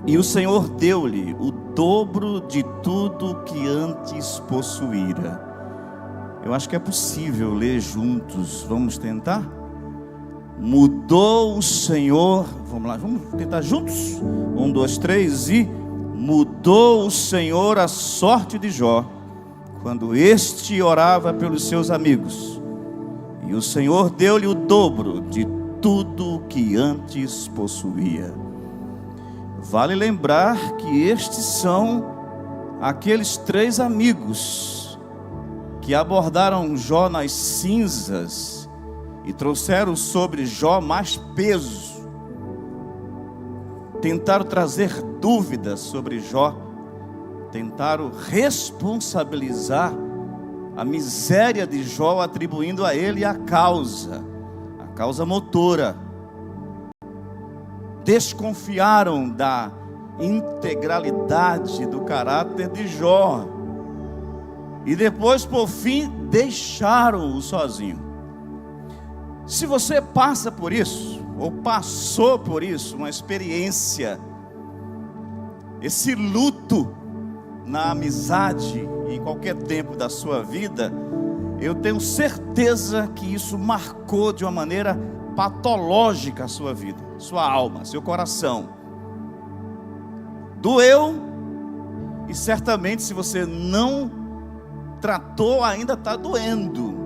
Speaker 7: e o Senhor deu-lhe o dobro de tudo que antes possuíra. Eu acho que é possível ler juntos, vamos tentar? Mudou o Senhor, vamos lá, vamos tentar juntos? 1, 2, 3 e... mudou o Senhor a sorte de Jó, quando este orava pelos seus amigos, e o Senhor deu-lhe o dobro de tudo que antes possuía. Vale lembrar que estes são aqueles três amigos que abordaram Jó nas cinzas e trouxeram sobre Jó mais peso, tentaram trazer dúvidas sobre Jó, tentaram responsabilizar a miséria de Jó, atribuindo a ele a causa motora. Desconfiaram da integralidade do caráter de Jó, e depois, por fim, deixaram-o sozinho. Se você passa por isso, ou passou por isso, uma experiência, esse luto na amizade, em qualquer tempo da sua vida, eu tenho certeza que isso marcou de uma maneira patológica a sua vida, sua alma, seu coração. Doeu, e certamente se você não tratou, ainda está doendo.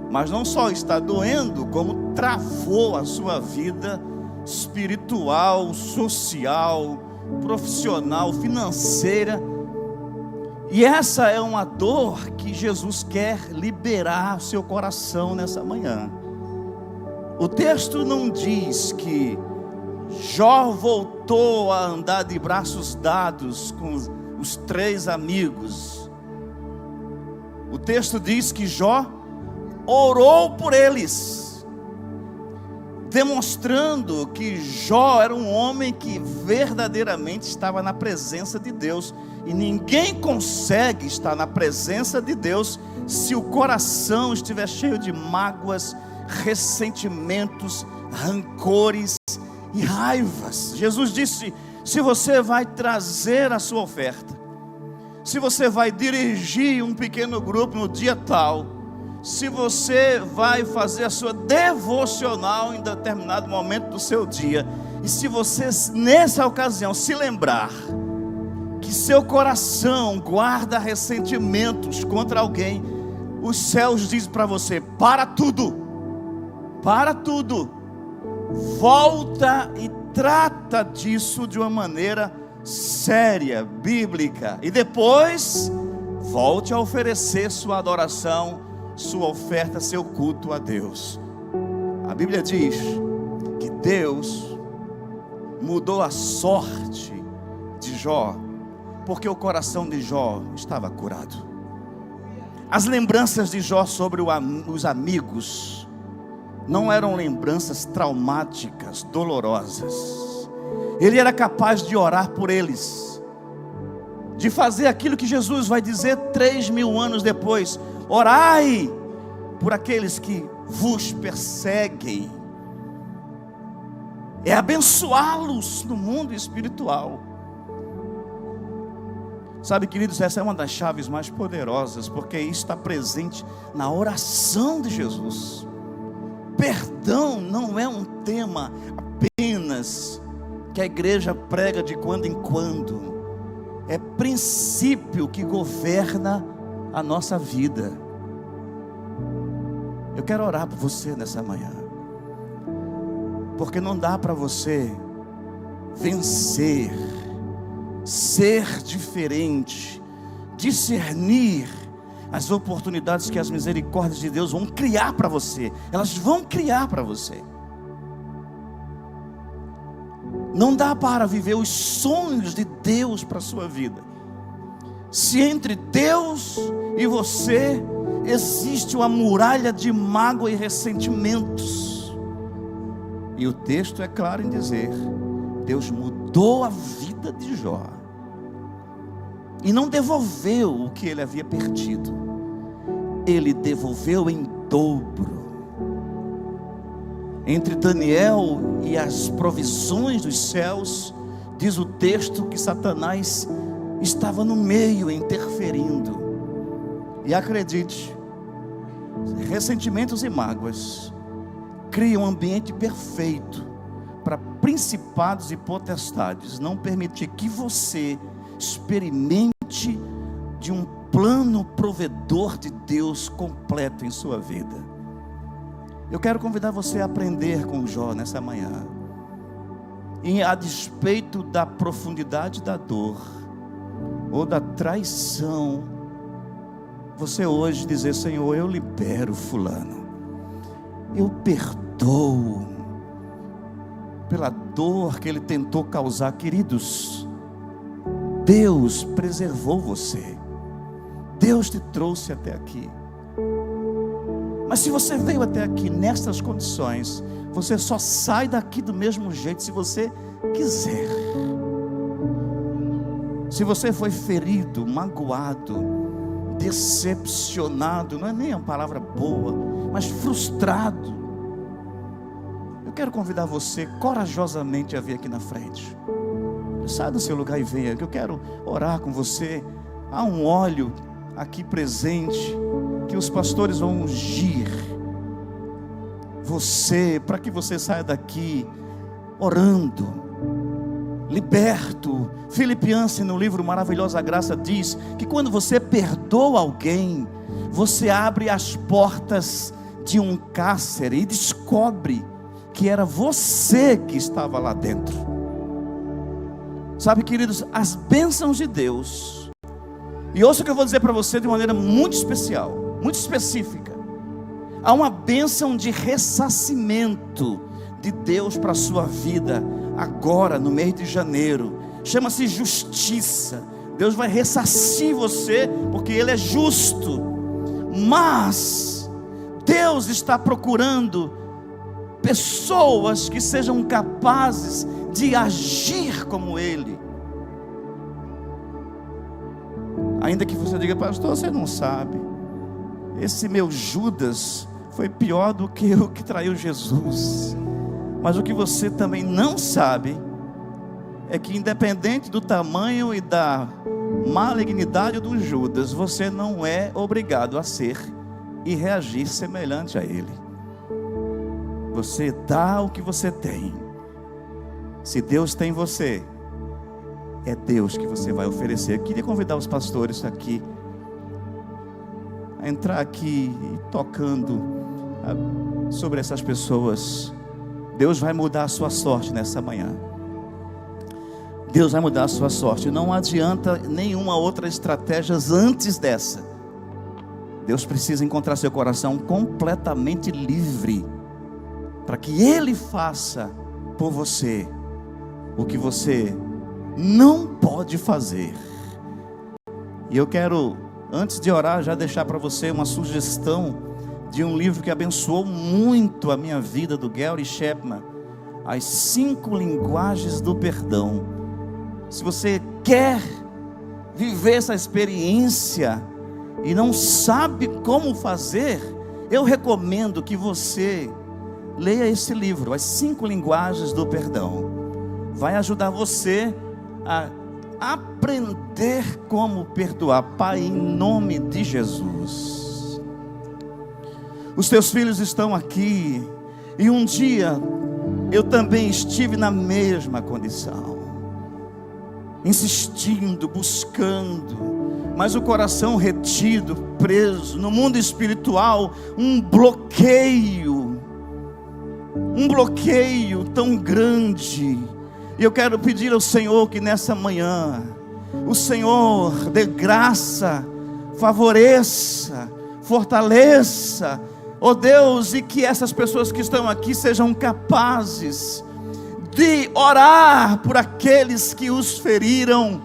Speaker 7: Mas não só está doendo, como travou a sua vida espiritual, social, profissional, financeira. E essa é uma dor que Jesus quer liberar o seu coração nessa manhã. O texto não diz que Jó voltou a andar de braços dados com os 3 amigos. O texto diz que Jó orou por eles, demonstrando que Jó era um homem que verdadeiramente estava na presença de Deus. E ninguém consegue estar na presença de Deus se o coração estiver cheio de mágoas, ressentimentos, rancores e raivas. Jesus disse: se você vai trazer a sua oferta, se você vai dirigir um pequeno grupo no dia tal, se você vai fazer a sua devocional em determinado momento do seu dia, e se você nessa ocasião se lembrar que seu coração guarda ressentimentos contra alguém, os céus dizem para você: para tudo, volta e trata disso de uma maneira séria, bíblica, e depois volte a oferecer sua adoração, sua oferta, seu culto a Deus. A Bíblia diz que Deus mudou a sorte de Jó, porque o coração de Jó estava curado. As lembranças de Jó sobre os amigos não eram lembranças traumáticas, dolorosas. Ele era capaz de orar por eles, de fazer aquilo que Jesus vai dizer 3.000 anos depois: orai por aqueles que vos perseguem. É abençoá-los no mundo espiritual. Sabe, queridos, essa é uma das chaves mais poderosas, porque isso está presente na oração de Jesus. Perdão não é um tema apenas que a igreja prega de quando em quando. É princípio que governa a nossa vida. Eu quero orar por você nessa manhã, porque não dá para você vencer, ser diferente, discernir as oportunidades que as misericórdias de Deus vão criar para você. Elas vão criar para você. Não dá para viver os sonhos de Deus para a sua vida se entre Deus e você existe uma muralha de mágoa e ressentimentos. E o texto é claro em dizer: Deus mudou a vida de Jó e não devolveu o que ele havia perdido, ele devolveu em dobro. Entre Daniel e as provisões dos céus, diz o texto que Satanás estava no meio, interferindo. E acredite, ressentimentos e mágoas criam um ambiente perfeito para principados e potestades não permitir que você experimente de um plano provedor de Deus completo em sua vida. Eu quero convidar você a aprender com Jó nessa manhã, e a despeito da profundidade da dor ou da traição, você hoje dizer: Senhor, eu libero fulano, eu perdoo pela dor que ele tentou causar. Queridos, Deus preservou você. Deus te trouxe até aqui. Mas se você veio até aqui nestas condições, você só sai daqui do mesmo jeito se você quiser. Se você foi ferido, magoado, decepcionado, não é nem uma palavra boa, mas frustrado, eu quero convidar você corajosamente a vir aqui na frente. Sai do seu lugar e venha, que eu quero orar com você. Há um óleo aqui presente que os pastores vão ungir você, para que você saia daqui orando, liberto. Philip Yancey, no livro Maravilhosa Graça, diz que quando você perdoa alguém, você abre as portas de um cárcere e descobre que era você que estava lá dentro. Sabe, queridos, as bênçãos de Deus, e ouça o que eu vou dizer para você de maneira muito especial, muito específica. Há uma bênção de ressarcimento de Deus para a sua vida agora, no mês de janeiro. Chama-se justiça. Deus vai ressarcir você, porque Ele é justo. Mas Deus está procurando pessoas que sejam capazes de agir como Ele. Ainda que você diga: pastor, você não sabe, esse meu Judas foi pior do que o que traiu Jesus. Mas o que você também não sabe é que, independente do tamanho e da malignidade do Judas, você não é obrigado a ser e reagir semelhante a ele. Você dá o que você tem. Se Deus tem você, é Deus que você vai oferecer. Eu queria convidar os pastores aqui a entrar aqui tocando sobre essas pessoas. Deus vai mudar a sua sorte nessa manhã. Deus vai mudar a sua sorte. Não adianta nenhuma outra estratégia antes dessa. Deus precisa encontrar seu coração completamente livre, para que Ele faça por você o que você não pode fazer. E eu quero, antes de orar, já deixar para você uma sugestão de um livro que abençoou muito a minha vida, do Gary Chapman, As 5 Linguagens do Perdão. Se você quer viver essa experiência e não sabe como fazer, eu recomendo que você leia esse livro, As 5 Linguagens do Perdão. Vai ajudar você a aprender como perdoar. Pai, em nome de Jesus, os teus filhos estão aqui, e um dia eu também estive na mesma condição, insistindo, buscando, mas o coração retido, preso no mundo espiritual, um bloqueio tão grande. E eu quero pedir ao Senhor que nessa manhã o Senhor dê graça, favoreça, fortaleça, ó Deus, e que essas pessoas que estão aqui sejam capazes de orar por aqueles que os feriram,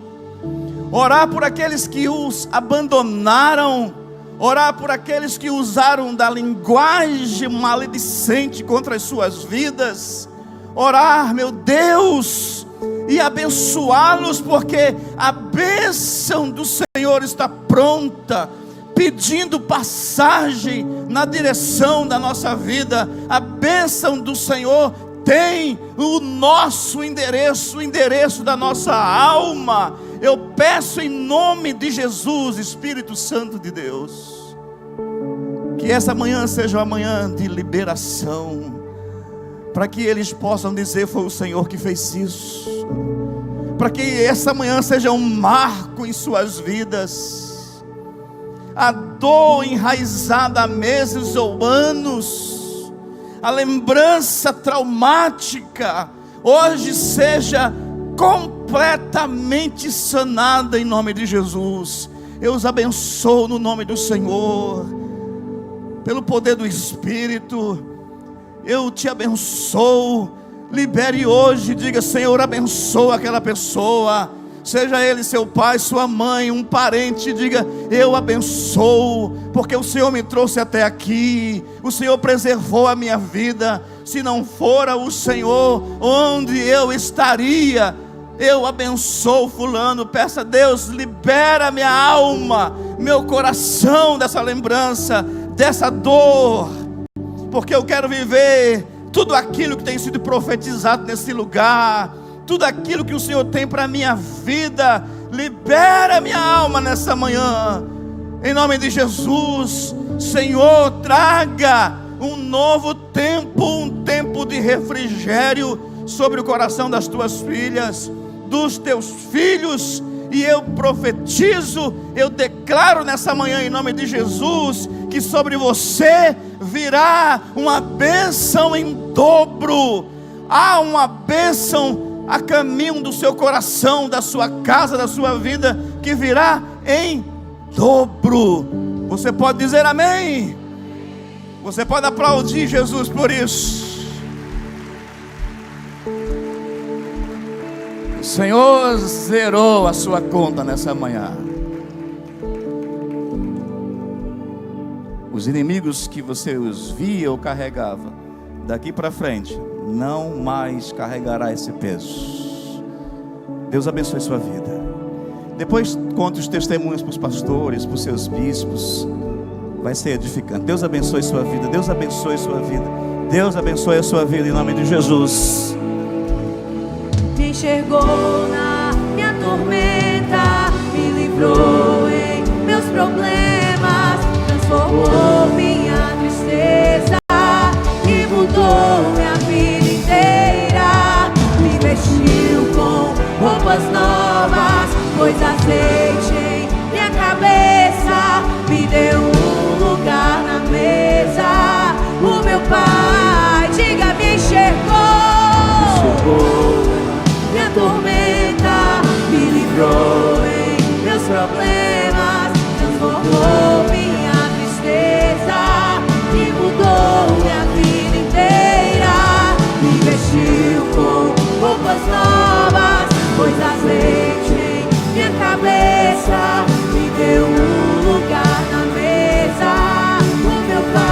Speaker 7: orar por aqueles que os abandonaram, orar por aqueles que usaram da linguagem maledicente contra as suas vidas, orar, meu Deus, e abençoá-los, porque a bênção do Senhor está pronta, pedindo passagem na direção da nossa vida. A bênção do Senhor tem o nosso endereço, o endereço da nossa alma. Eu peço em nome de Jesus, Espírito Santo de Deus, que essa manhã seja uma manhã de liberação, para que eles possam dizer: foi o Senhor que fez isso. Para que essa manhã seja um marco em suas vidas. A dor enraizada há meses ou anos, a lembrança traumática, hoje seja completamente sanada em nome de Jesus. Eu os abençoo no nome do Senhor, pelo poder do Espírito. Eu te abençoo libere hoje, diga: Senhor, abençoa aquela pessoa, seja ele seu pai, sua mãe, um parente, diga: eu abençoo, porque o Senhor me trouxe até aqui, o Senhor preservou a minha vida, se não fora o Senhor, onde eu estaria? Eu abençoo fulano. Peça a Deus: libera minha alma, meu coração dessa lembrança, dessa dor, porque eu quero viver tudo aquilo que tem sido profetizado nesse lugar, tudo aquilo que o Senhor tem para a minha vida. Libera minha alma nessa manhã, em nome de Jesus. Senhor, traga um novo tempo, um tempo de refrigério sobre o coração das tuas filhas, dos teus filhos. E eu profetizo, eu declaro nessa manhã, em nome de Jesus, que sobre você virá uma bênção em dobro. Há uma bênção a caminho do seu coração, da sua casa, da sua vida, que virá em dobro. Você pode dizer amém? Você pode aplaudir Jesus por isso. O Senhor zerou a sua conta nessa manhã. Os inimigos que você os via ou carregava, daqui para frente não mais carregará esse peso. Deus abençoe sua vida. Depois conte os testemunhos para os pastores, para os seus bispos. Vai ser edificante. Deus abençoe sua vida. Deus abençoe sua vida. Deus abençoe a sua vida, em nome de Jesus.
Speaker 1: Me enxergou na minha tormenta, me livrou em meus problemas, transformou minha tristeza e mudou minha vida inteira. Me vestiu com roupas novas, pôs azeite em minha cabeça, me deu um lugar na mesa. O meu Pai, diga, me enxergou. Minha tormenta, me livrou em meus problemas, transformou minha tristeza e mudou minha vida inteira. Me vestiu com roupas novas, pôs azeite em minha cabeça, me deu um lugar na mesa. O meu Pai,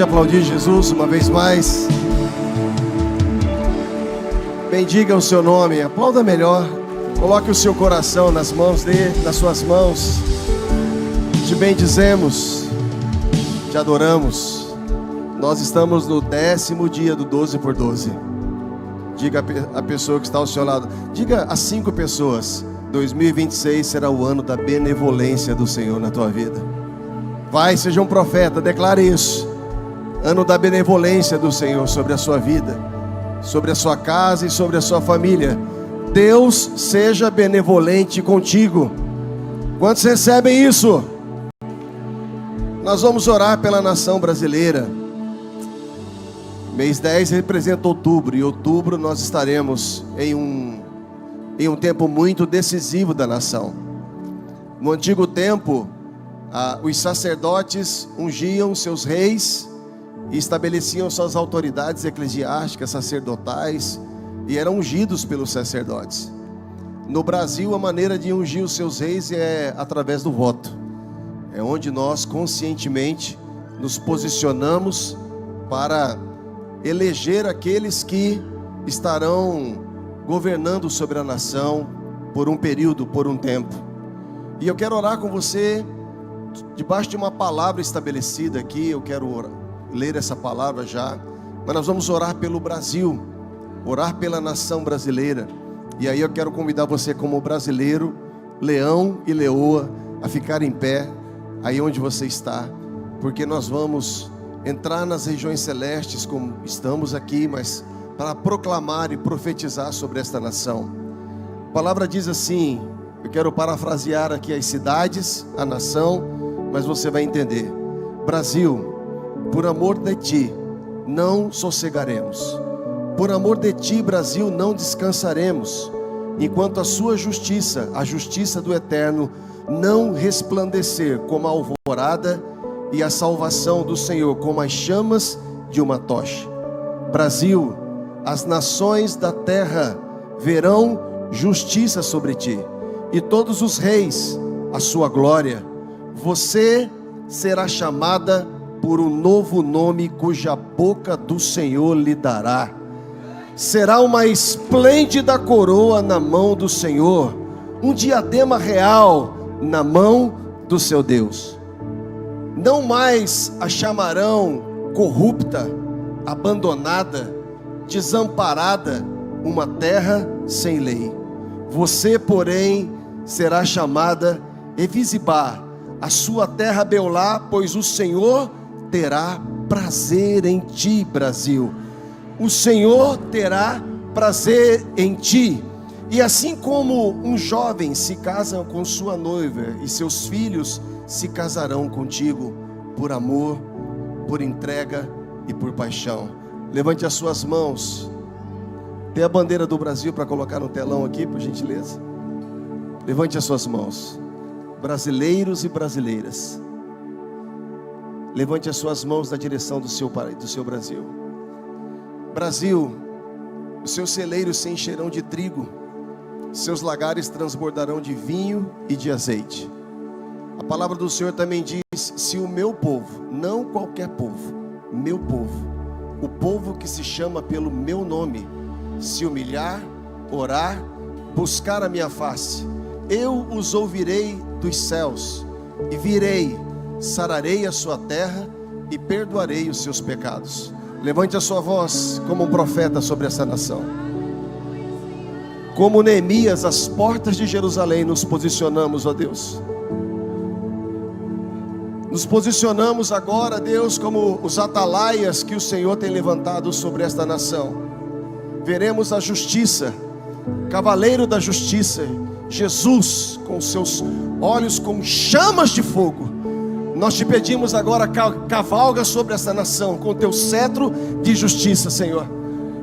Speaker 5: pode aplaudir Jesus uma vez mais. Bendiga o seu nome, aplauda melhor. Coloque o seu coração nas mãos dele, nas suas mãos. Te bendizemos, te adoramos. Nós estamos no 10º dia do 12 por 12. Diga a pessoa que está ao seu lado, diga a 5 pessoas: 2026 será o ano da benevolência do Senhor na tua vida. Vai, seja um profeta, declare isso. Ano da benevolência do Senhor sobre a sua vida, sobre a sua casa e sobre a sua família. Deus seja benevolente contigo. Quantos recebem isso? Nós vamos orar pela nação brasileira. Mês 10 representa outubro, e outubro nós estaremos em um tempo muito decisivo da nação. No antigo tempo, os sacerdotes ungiam seus reis e estabeleciam suas autoridades eclesiásticas, sacerdotais, e eram ungidos pelos sacerdotes. No Brasil, a maneira de ungir os seus reis é através do voto. É onde nós conscientemente nos posicionamos para eleger aqueles que estarão governando sobre a nação por um período, por um tempo. E eu quero orar com você debaixo de uma palavra estabelecida aqui. Eu quero ler essa palavra já, mas nós vamos orar pelo Brasil, orar pela nação brasileira. E aí eu quero convidar você, como brasileiro, leão e leoa, a ficar em pé aí onde você está, porque nós vamos entrar nas regiões celestes, como estamos aqui, mas para proclamar e profetizar sobre esta nação. A palavra diz assim, eu quero parafrasear aqui as cidades, a nação, mas você vai entender. Brasil, por amor de ti, não sossegaremos. Por amor de ti, Brasil, não descansaremos, enquanto a sua justiça, a justiça do Eterno, não resplandecer como a alvorada, e a salvação do Senhor como as chamas de uma tocha. Brasil, as nações da terra verão justiça sobre ti, e todos os reis a sua glória. Você será chamada por um novo nome, cuja boca do Senhor lhe dará. Será uma esplêndida coroa na mão do Senhor, um diadema real na mão do seu Deus. Não mais a chamarão corrupta, abandonada, desamparada, uma terra sem lei. Você, porém, será chamada Efizibá, a sua terra Beolá, pois o Senhor terá prazer em ti, Brasil. O Senhor terá prazer em ti. E assim como um jovem se casa com sua noiva, e seus filhos se casarão contigo, por amor, por entrega e por paixão. Levante as suas mãos. Tem a bandeira do Brasil para colocar no telão aqui, por gentileza. Levante as suas mãos. Brasileiros e brasileiras, levante as suas mãos na direção do seu Brasil. Brasil, os seus celeiros se encherão de trigo, seus lagares transbordarão de vinho e de azeite. A palavra do Senhor também diz: se o meu povo, não qualquer povo, meu povo, o povo que se chama pelo meu nome, se humilhar, orar, buscar a minha face, eu os ouvirei dos céus, e virei, sararei a sua terra, e perdoarei os seus pecados. Levante a sua voz como um profeta sobre essa nação. Como Neemias, às portas de Jerusalém, nos posicionamos, ó Deus. Nos posicionamos agora, Deus, como os atalaias que o Senhor tem levantado sobre esta nação. Veremos a justiça, cavaleiro da justiça, Jesus, com seus olhos como chamas de fogo. Nós te pedimos agora, cavalga sobre essa nação com teu cetro de justiça, Senhor.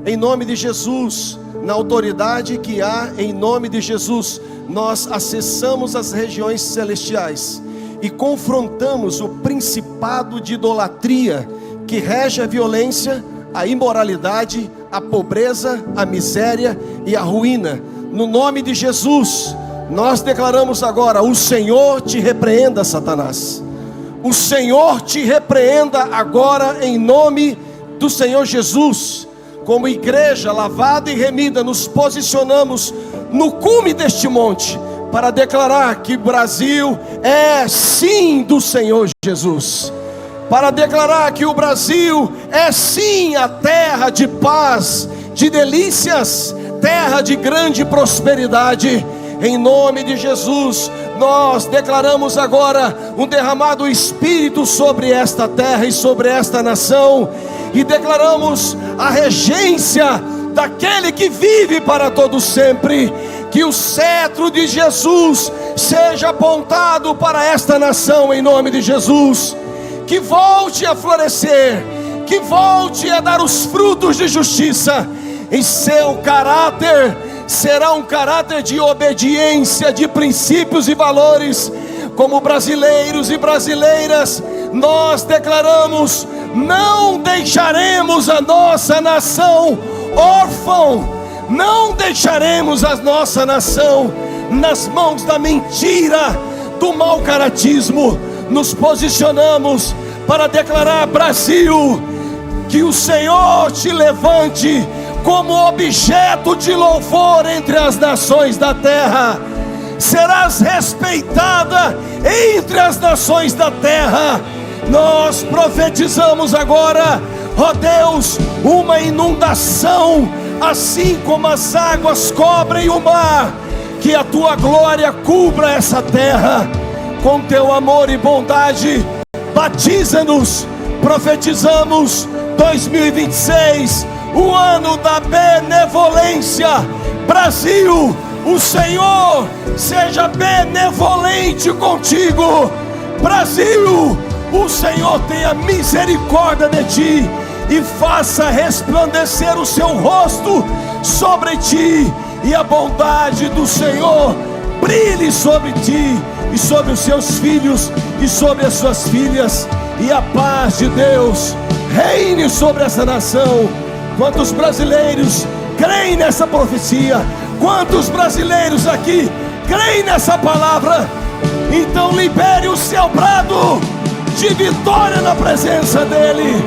Speaker 5: Em nome de Jesus, na autoridade que há em nome de Jesus, nós acessamos as regiões celestiais e confrontamos o principado de idolatria que rege a violência, a imoralidade, a pobreza, a miséria e a ruína. No nome de Jesus, nós declaramos agora: o Senhor te repreenda, Satanás. O Senhor te repreenda agora em nome do Senhor Jesus. Como igreja lavada e remida, nos posicionamos no cume deste monte para declarar que o Brasil é sim do Senhor Jesus, para declarar que o Brasil é sim a terra de paz, de delícias, terra de grande prosperidade. Em nome de Jesus, nós declaramos agora um derramado Espírito sobre esta terra e sobre esta nação, e declaramos a regência daquele que vive para todo sempre. Que o cetro de Jesus seja apontado para esta nação em nome de Jesus. Que volte a florescer, que volte a dar os frutos de justiça. Em seu caráter será um caráter de obediência, de princípios e valores, como brasileiros e brasileiras, nós declaramos: não deixaremos a nossa nação órfã, não deixaremos a nossa nação nas mãos da mentira, do mau caratismo. Nos posicionamos para declarar: Brasil, que o Senhor te levante como objeto de louvor entre as nações da terra. Serás respeitada entre as nações da terra. Nós profetizamos agora, ó Deus, uma inundação, assim como as águas cobrem o mar. Que a tua glória cubra essa terra com teu amor e bondade. Batiza-nos. Profetizamos 2026, o ano da benevolência. Brasil, o Senhor seja benevolente contigo. Brasil, o Senhor tenha misericórdia de ti e faça resplandecer o seu rosto sobre ti, e a bondade do Senhor brilhe sobre ti e sobre os seus filhos e sobre as suas filhas, e a paz de Deus reine sobre essa nação. Quantos brasileiros creem nessa profecia? Quantos brasileiros aqui creem nessa palavra? Então libere o seu brado de vitória na presença dEle.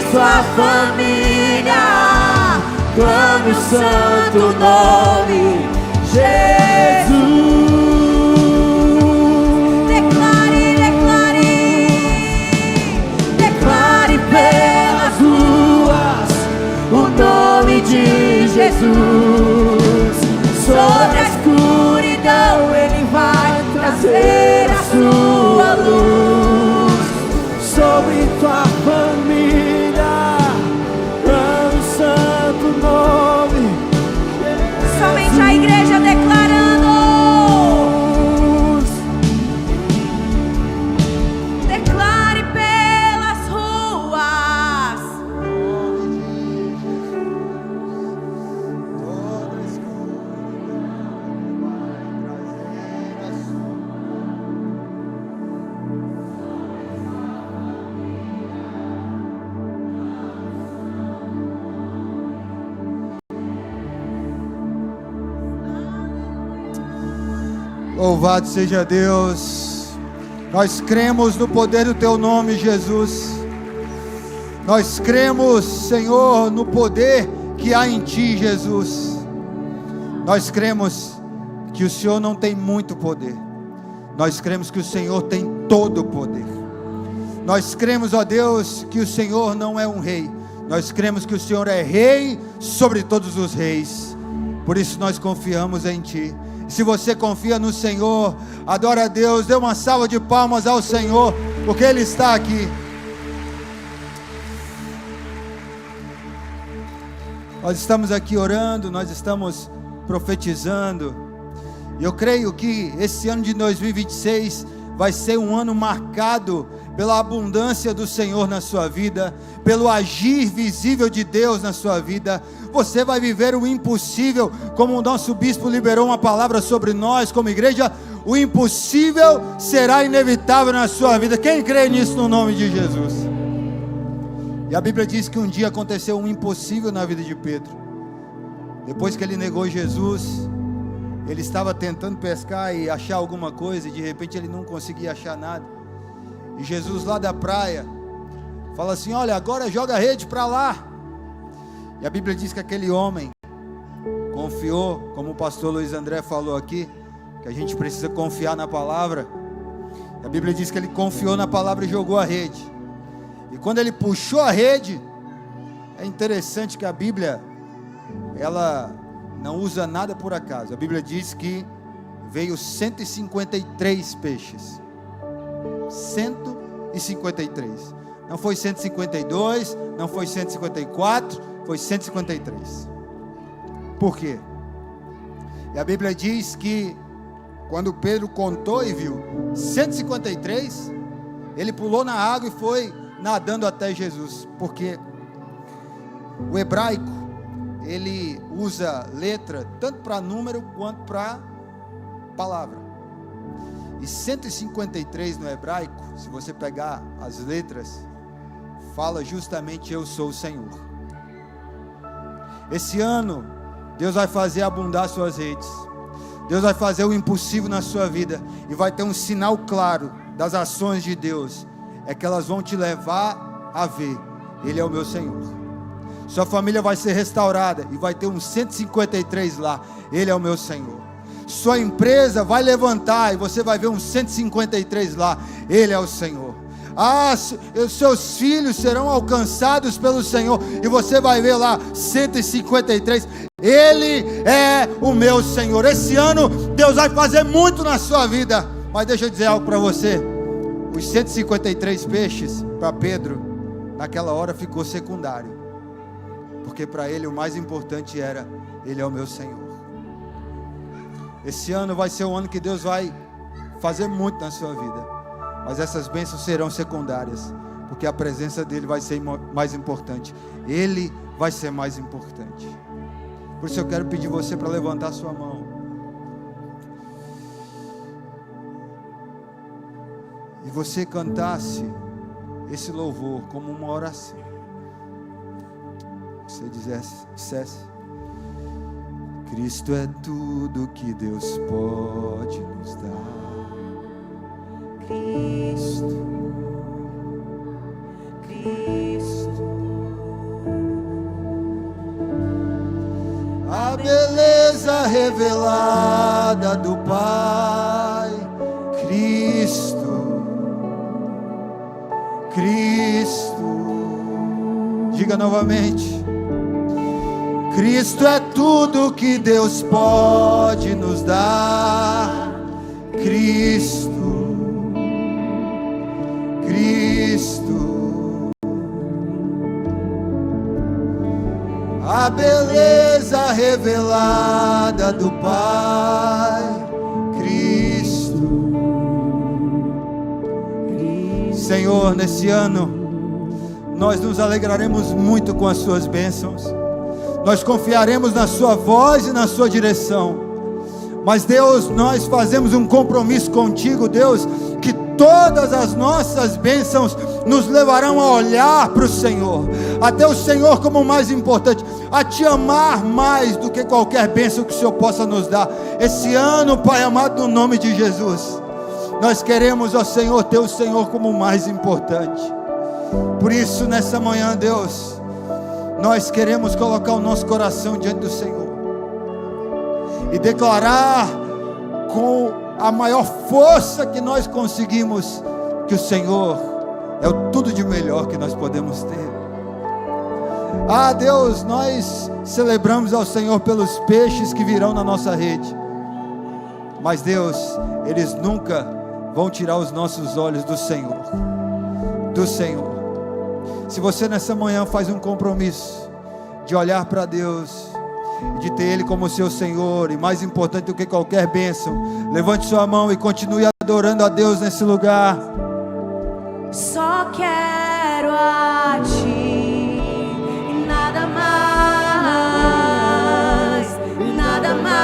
Speaker 1: Sua família, clame o santo nome, Jesus. Declare, declare, declare pelas ruas o nome de Jesus. Sobre a escuridão Ele vai trazer a sua luz. Sobre tua família, somente a igreja declarando. Declare pelas ruas.
Speaker 8: Louvado seja Deus. Nós cremos no poder do Teu nome, Jesus. Nós cremos, Senhor, no poder que há em Ti, Jesus. Nós cremos que o Senhor não tem muito poder. Nós cremos que o Senhor tem todo o poder. Nós cremos, ó Deus, que o Senhor não é um rei. Nós cremos que o Senhor é rei sobre todos os reis. Por isso nós confiamos em Ti. Se você confia no Senhor, adora a Deus, dê uma salva de palmas ao Senhor, porque Ele está aqui. Nós estamos aqui orando, nós estamos profetizando, e eu creio que esse ano de 2026 vai ser um ano marcado pela abundância do Senhor na sua vida, pelo agir visível de Deus na sua vida. Você vai viver o impossível, como o nosso bispo liberou uma palavra sobre nós como igreja. O impossível será inevitável na sua vida. Quem crê nisso no nome de Jesus? E a Bíblia diz que um dia aconteceu um impossível na vida de Pedro. Depois que ele negou Jesus, ele estava tentando pescar e achar alguma coisa, e de repente ele não conseguia achar nada. E Jesus lá da praia fala assim: olha, agora joga a rede para lá. E a Bíblia diz que aquele homem confiou, como o pastor Luiz André falou aqui, que a gente precisa confiar na palavra. A Bíblia diz que ele confiou na palavra e jogou a rede. E quando ele puxou a rede, é interessante que a Bíblia, ela não usa nada por acaso. A Bíblia diz que veio 153 peixes. 153. Não foi 152, não foi 154, foi 153. Por quê? E a Bíblia diz que quando Pedro contou e viu 153, ele pulou na água e foi nadando até Jesus. Porque o hebraico, ele usa letra tanto para número quanto para palavra. E 153 no hebraico, se você pegar as letras, fala justamente eu sou o Senhor. Esse ano, Deus vai fazer abundar suas redes. Deus vai fazer o impossível na sua vida. E vai ter um sinal claro das ações de Deus. É que elas vão te levar a ver: Ele é o meu Senhor. Sua família vai ser restaurada e vai ter uns 153 lá. Ele é o meu Senhor. Sua empresa vai levantar e você vai ver uns 153 lá. Ele é o Senhor. Os seus filhos serão alcançados pelo Senhor e você vai ver lá 153. Ele é o meu Senhor. Esse ano Deus vai fazer muito na sua vida. Mas deixa eu dizer algo para você: os 153 peixes para Pedro naquela hora ficou secundário, porque para ele o mais importante era: Ele é o meu Senhor. Esse ano vai ser o ano que Deus vai fazer muito na sua vida, mas essas bênçãos serão secundárias, porque a presença dele vai ser mais importante. Ele vai ser mais importante. Por isso eu quero pedir você para levantar sua mão e você cantasse esse louvor como uma oração. Você dissesse: Cristo é tudo que Deus pode nos dar.
Speaker 1: Cristo,
Speaker 8: A beleza revelada do Pai. Cristo, diga novamente: Cristo é tudo que Deus pode nos dar. Cristo, a beleza revelada do Pai. Cristo. Senhor, nesse ano nós nos alegraremos muito com as suas bênçãos. Nós confiaremos na sua voz e na sua direção. Mas Deus, nós fazemos um compromisso contigo, Deus, que todas as nossas bênçãos nos levarão a olhar para o Senhor, até o Senhor como o mais importante, a te amar mais do que qualquer bênção que o Senhor possa nos dar. Esse ano, Pai amado, no nome de Jesus, nós queremos, ó Senhor, ter o Senhor como o mais importante. Por isso, nessa manhã, Deus, nós queremos colocar o nosso coração diante do Senhor e declarar com a maior força que nós conseguimos que o Senhor é o tudo de melhor que nós podemos ter. Deus, nós celebramos ao Senhor pelos peixes que virão na nossa rede, mas Deus, eles nunca vão tirar os nossos olhos do Senhor. Se você nessa manhã faz um compromisso de olhar para Deus, de ter Ele como seu Senhor, e mais importante do que qualquer bênção, levante sua mão e continue adorando a Deus nesse lugar.
Speaker 1: só quero a Ti, e nada mais, nada mais,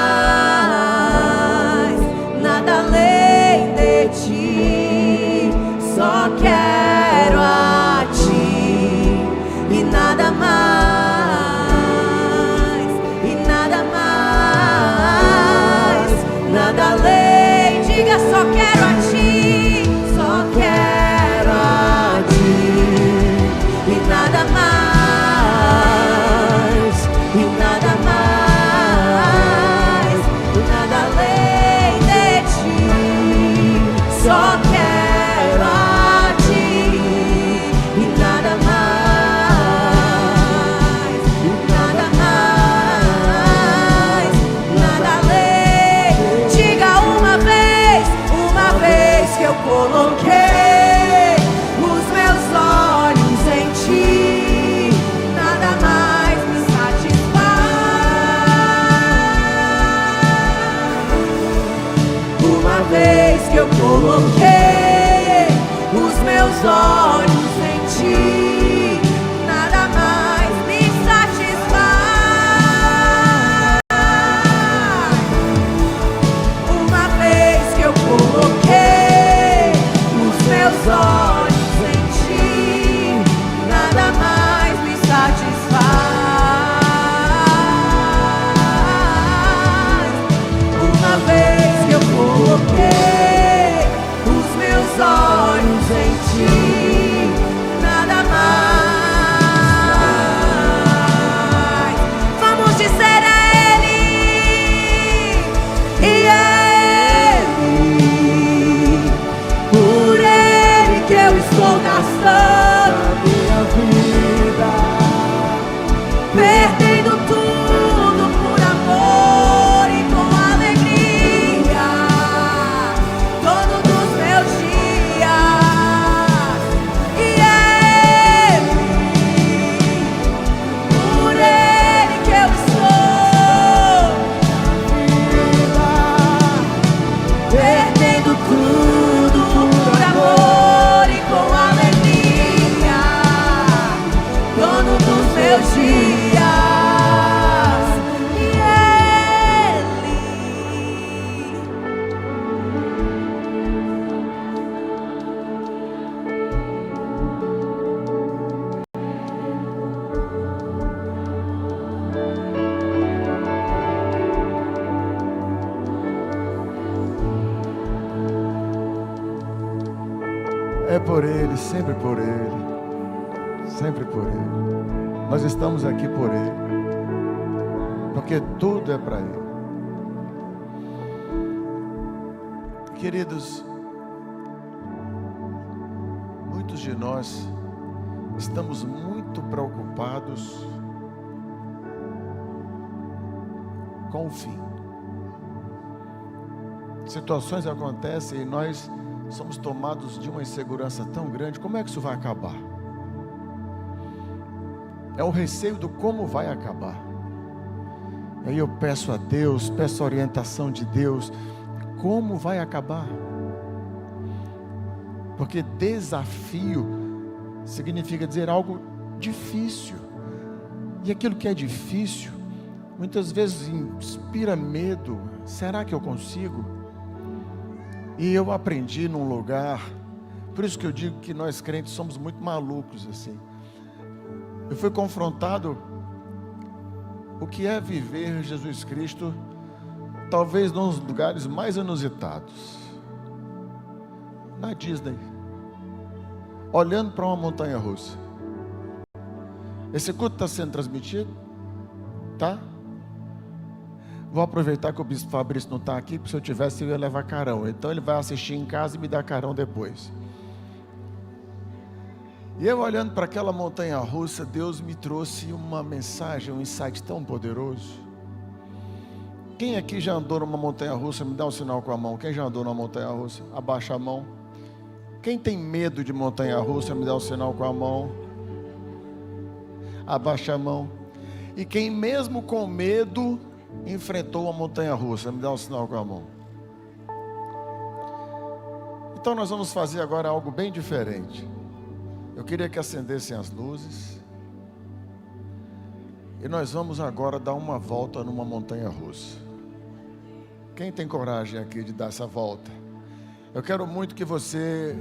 Speaker 1: nada além de Ti. Só quero a Ti, quero a ti, só quero a ti e nada mais, e nada mais, e nada além de ti. Só quero a ti e nada mais, e nada mais, nada além. Diga uma vez que eu coloquei os meus olhos em ti, nada mais me satisfaz. Uma vez que eu coloquei os meus olhos em ti, nada mais me satisfaz. Uma vez que eu coloquei os meus olhos em ti, nada mais me satisfaz. Uma vez que eu coloquei os meus olhos em ti, nada mais. Vamos dizer a Ele, e Ele, por Ele que eu estou gastando a minha vida, perdendo tudo por amor e com alegria, todo dos meus dias. E Ele, por Ele que eu estou perdendo tudo por amor e com alegria, dono dos meus dias. E Ele,
Speaker 2: É por Ele, sempre por Ele, sempre por Ele. Nós estamos aqui por Ele, porque tudo é para Ele. Queridos, muitos de nós estamos muito preocupados com o fim. Situações acontecem e nós somos tomados de uma insegurança tão grande. Como é que isso vai acabar? É o receio do como vai acabar. Aí eu peço a Deus, peço a orientação de Deus, como vai acabar? Porque desafio significa dizer algo difícil. E aquilo que é difícil, muitas vezes inspira medo. Será que eu consigo? E eu aprendi num lugar, por isso que eu digo que nós crentes somos muito malucos assim. Eu fui confrontado o que é viver Jesus Cristo, talvez nos lugares mais inusitados. Na Disney, olhando para uma montanha russa. Esse culto está sendo transmitido? Tá? Vou aproveitar que o bispo Fabrício não está aqui, porque se eu tivesse eu ia levar carão. Então ele vai assistir em casa e me dar carão depois. E eu olhando para aquela montanha russa, Deus me trouxe uma mensagem, um insight tão poderoso. Quem aqui já andou numa montanha russa? Me dá um sinal com a mão. Quem já andou numa montanha russa? Abaixa a mão. Quem tem medo de montanha russa? Me dá um sinal com a mão. Abaixa a mão. E quem mesmo com medo enfrentou a montanha russa? Me dá um sinal com a mão. Então nós vamos fazer agora algo bem diferente. Eu queria que acendessem as luzes. E nós vamos agora dar uma volta numa montanha russa. Quem tem coragem aqui de dar essa volta? Eu quero muito que você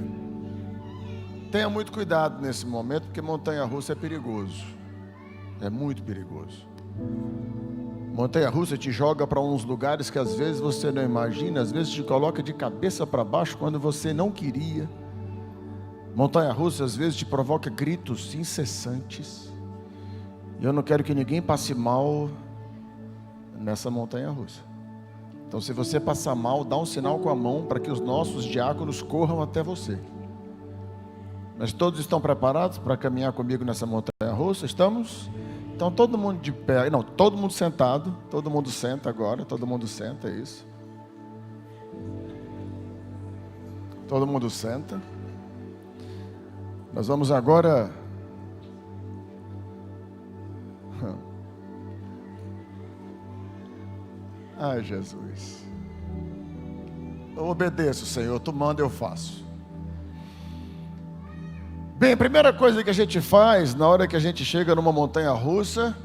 Speaker 2: tenha muito cuidado nesse momento, porque montanha russa é perigoso. É muito perigoso. Montanha-russa te joga para uns lugares que às vezes você não imagina, às vezes te coloca de cabeça para baixo quando você não queria. Montanha-russa às vezes te provoca gritos incessantes. E eu não quero que ninguém passe mal nessa montanha-russa. Então, se você passar mal, dá um sinal com a mão para que os nossos diáconos corram até você. Mas todos estão preparados para caminhar comigo nessa montanha-russa? Estamos? Então, todo mundo de pé, não, todo mundo sentado, todo mundo senta agora, todo mundo senta, é isso. Todo mundo senta. Nós vamos agora... Ai, Jesus. Eu obedeço, Senhor, tu manda, eu faço. Bem, a primeira coisa que a gente faz na hora que a gente chega numa montanha-russa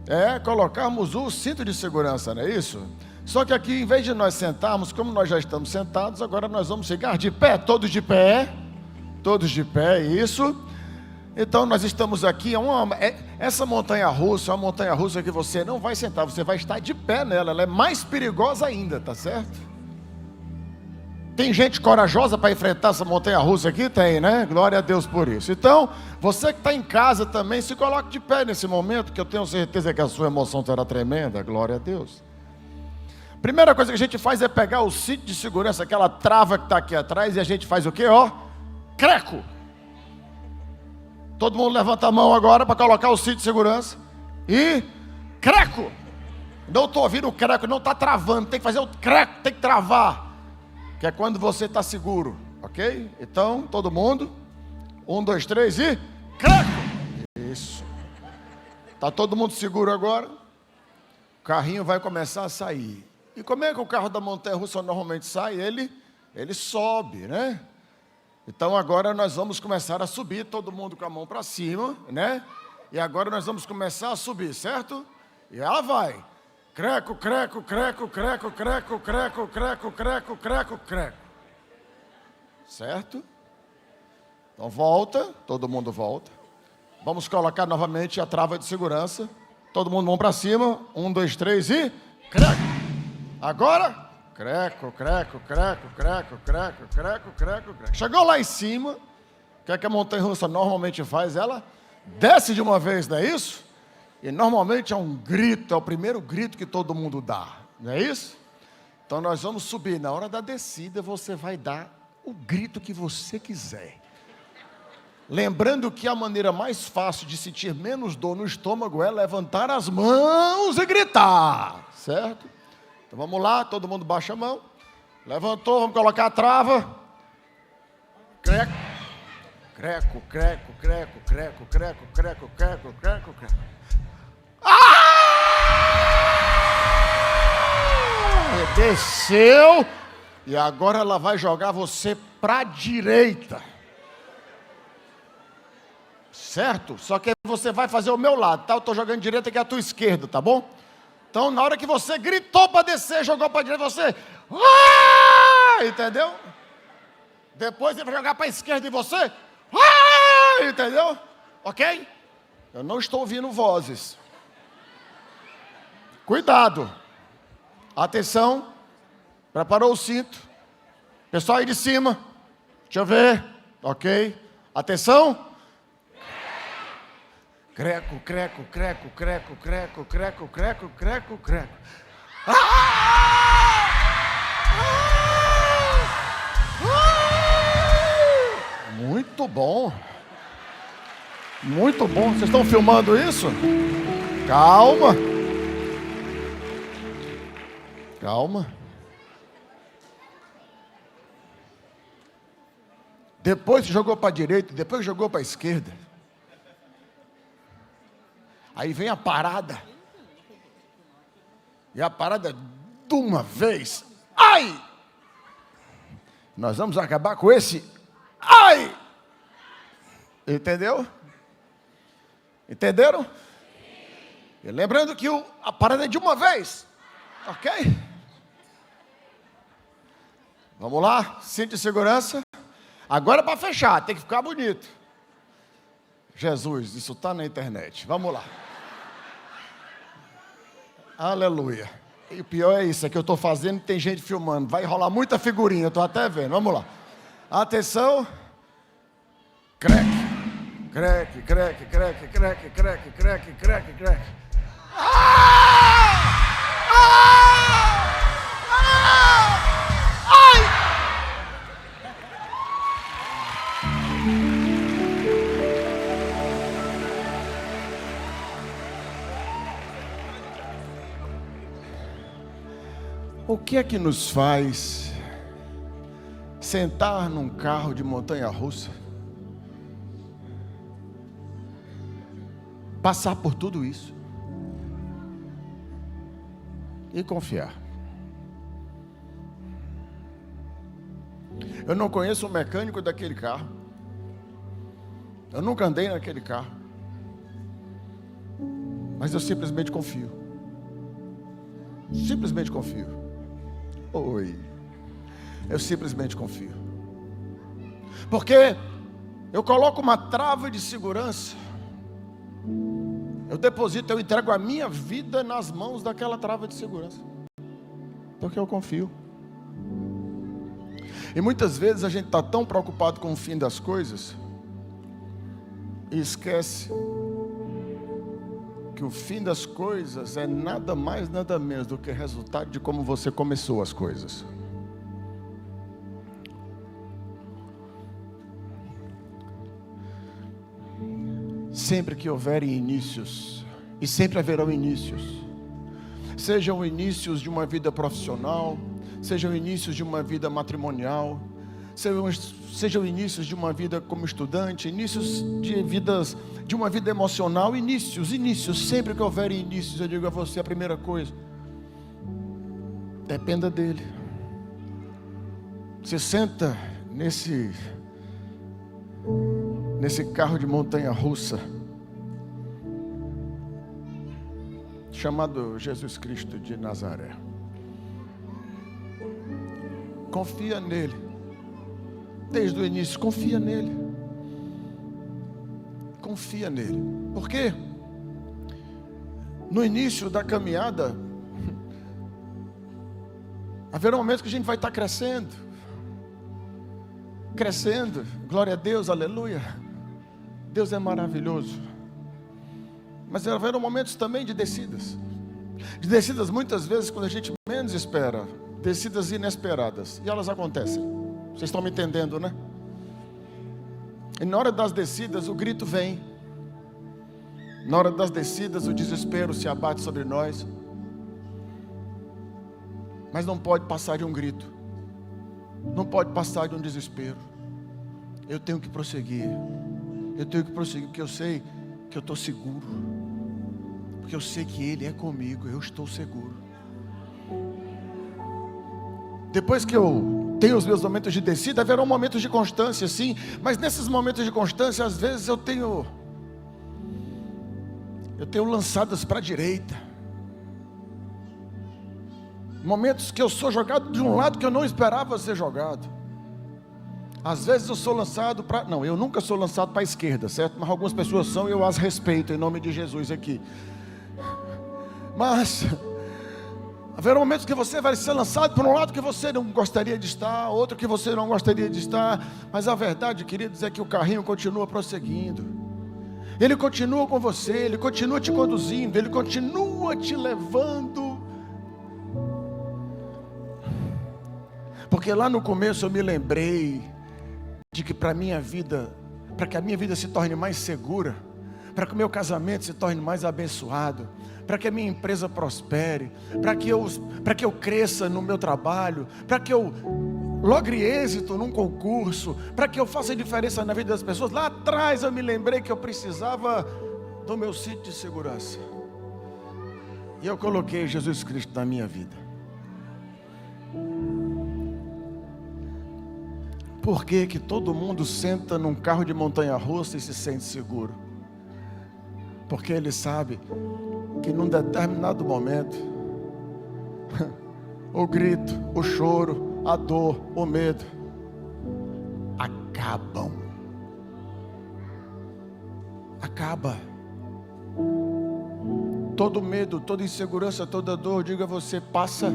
Speaker 2: é colocarmos o cinto de segurança, não é isso? Só que aqui, em vez de nós sentarmos, como nós já estamos sentados, agora nós vamos ficar de pé, todos de pé, isso. Então nós estamos aqui, essa montanha-russa é uma montanha-russa que você não vai sentar, você vai estar de pé nela, ela é mais perigosa ainda, tá certo? Tem gente corajosa para enfrentar essa montanha-russa aqui? Tem, né? Glória a Deus por isso. Então, você que está em casa também, se coloque de pé nesse momento, que eu tenho certeza que a sua emoção será tremenda. Glória a Deus. Primeira coisa que a gente faz é pegar o cinto de segurança, aquela trava que está aqui atrás, e a gente faz o quê? Ó, creco. Todo mundo levanta a mão agora para colocar o cinto de segurança. E creco. Não estou ouvindo o creco, não está travando, tem que fazer o creco, tem que travar. Que é quando você está seguro, ok? Então, todo mundo, 1, 2, 3 e creco! Isso. Está todo mundo seguro agora? O carrinho vai começar a sair. E como é que o carro da montanha-russa normalmente sai? Ele sobe, né? Então agora nós vamos começar a subir, todo mundo com a mão para cima, né? E agora nós vamos começar a subir, certo? E ela vai. Creco, creco, creco, creco, creco, creco, creco, creco, creco, creco. Certo? Então volta, todo mundo volta. Vamos colocar novamente a trava de segurança. Todo mundo mão para cima. 1, 2, 3 e creco. Agora, creco, creco, creco, creco, creco, creco, creco, creco. Chegou lá em cima. O que é que a montanha-russa normalmente faz? Ela desce de uma vez, não é isso? E normalmente é um grito, é o primeiro grito que todo mundo dá, não é isso? Então nós vamos subir, na hora da descida você vai dar o grito que você quiser. Lembrando que a maneira mais fácil de sentir menos dor no estômago é levantar as mãos e gritar, certo? Então vamos lá, todo mundo baixa a mão. Levantou, vamos colocar a trava. Creco, creco, creco, creco, creco, creco, creco, creco, creco, creco. Desceu. E agora ela vai jogar você para a direita. Certo? Só que você vai fazer o meu lado, tá? Eu estou jogando direita, que é a tua esquerda, tá bom? Então, na hora que você gritou para descer, jogou para a direita, você... entendeu? Depois ele vai jogar para a esquerda e você... entendeu? Ok? Eu não estou ouvindo vozes. Cuidado. Atenção. Preparou o cinto. Pessoal aí de cima. Deixa eu ver. Ok. Atenção. Creco, creco, creco, creco, creco, creco, creco, creco, creco. Muito bom. Muito bom. Vocês estão filmando isso? Calma. Calma. Depois jogou para a direita, depois jogou para a esquerda. Aí vem a parada. E a parada de uma vez. Ai! Nós vamos acabar com esse. Ai! Entendeu? Entenderam? E lembrando que a parada é de uma vez. Ok? Vamos lá, cinto de segurança. Agora é para fechar, tem que ficar bonito. Jesus, isso está na internet. Vamos lá. Aleluia. E o pior é isso, é que eu estou fazendo e tem gente filmando. Vai rolar muita figurinha, eu estou até vendo. Vamos lá. Atenção. Creque. Creque, creque, creque, creque, creque, creque, creque, creque. O que é que nos faz sentar num carro de montanha-russa, passar por tudo isso e confiar? Eu não conheço o mecânico daquele carro, eu nunca andei naquele carro, mas eu simplesmente confio. Simplesmente confio. Oi. Eu simplesmente confio. Porque eu coloco uma trava de segurança. Eu deposito, eu entrego a minha vida nas mãos daquela trava de segurança. Porque eu confio. E muitas vezes a gente está tão preocupado com o fim das coisas e esquece que o fim das coisas é nada mais, nada menos do que resultado de como você começou as coisas. Sempre que houverem inícios, e sempre haverão inícios, sejam inícios de uma vida profissional, sejam inícios de uma vida matrimonial, sejam inícios de uma vida como estudante, inícios de uma vida emocional, inícios, sempre que houverem inícios, eu digo a você a primeira coisa, dependa dele. Você senta nesse carro de montanha-russa chamado Jesus Cristo de Nazaré. Confia nele. Desde o início, confia nele. Confia nele. Porque no início da caminhada haverá momentos que a gente vai estar crescendo. Glória a Deus, aleluia. Deus é maravilhoso. Mas haverá momentos também de descidas. De descidas muitas vezes quando a gente menos espera. Descidas inesperadas. E elas acontecem. Vocês estão me entendendo, né? E na hora das descidas o grito vem. Na hora das descidas o desespero se abate sobre nós. Mas não pode passar de um grito. Não pode passar de um desespero. Eu tenho que prosseguir. Eu tenho que prosseguir porque eu sei que eu estou seguro. Porque eu sei que Ele é comigo. Eu estou seguro. Depois que eu tenho os meus momentos de descida, haverão momentos de constância, sim. Mas nesses momentos de constância, às vezes eu tenho lançadas para a direita. Momentos que eu sou jogado de um lado que eu não esperava ser jogado. Às vezes eu sou lançado para... Não, eu nunca sou lançado para a esquerda, certo? Mas algumas pessoas são e eu as respeito em nome de Jesus aqui. Mas haverá momentos que você vai ser lançado por um lado que você não gostaria de estar, outro que você não gostaria de estar. Mas a verdade, queridos, é que o carrinho continua prosseguindo. Ele continua com você, ele continua te conduzindo, ele continua te levando. Porque lá no começo eu me lembrei de que para que a minha vida se torne mais segura, para que o meu casamento se torne mais abençoado, para que a minha empresa prospere, para que eu cresça no meu trabalho, para que eu logre êxito num concurso, para que eu faça diferença na vida das pessoas. Lá atrás eu me lembrei que eu precisava do meu cinto de segurança. E eu coloquei Jesus Cristo na minha vida. Por que que todo mundo senta num carro de montanha-russa e se sente seguro? Porque ele sabe que num determinado momento o grito, o choro, a dor, o medo acabam. todo medo, toda insegurança, toda dor, diga você, passa.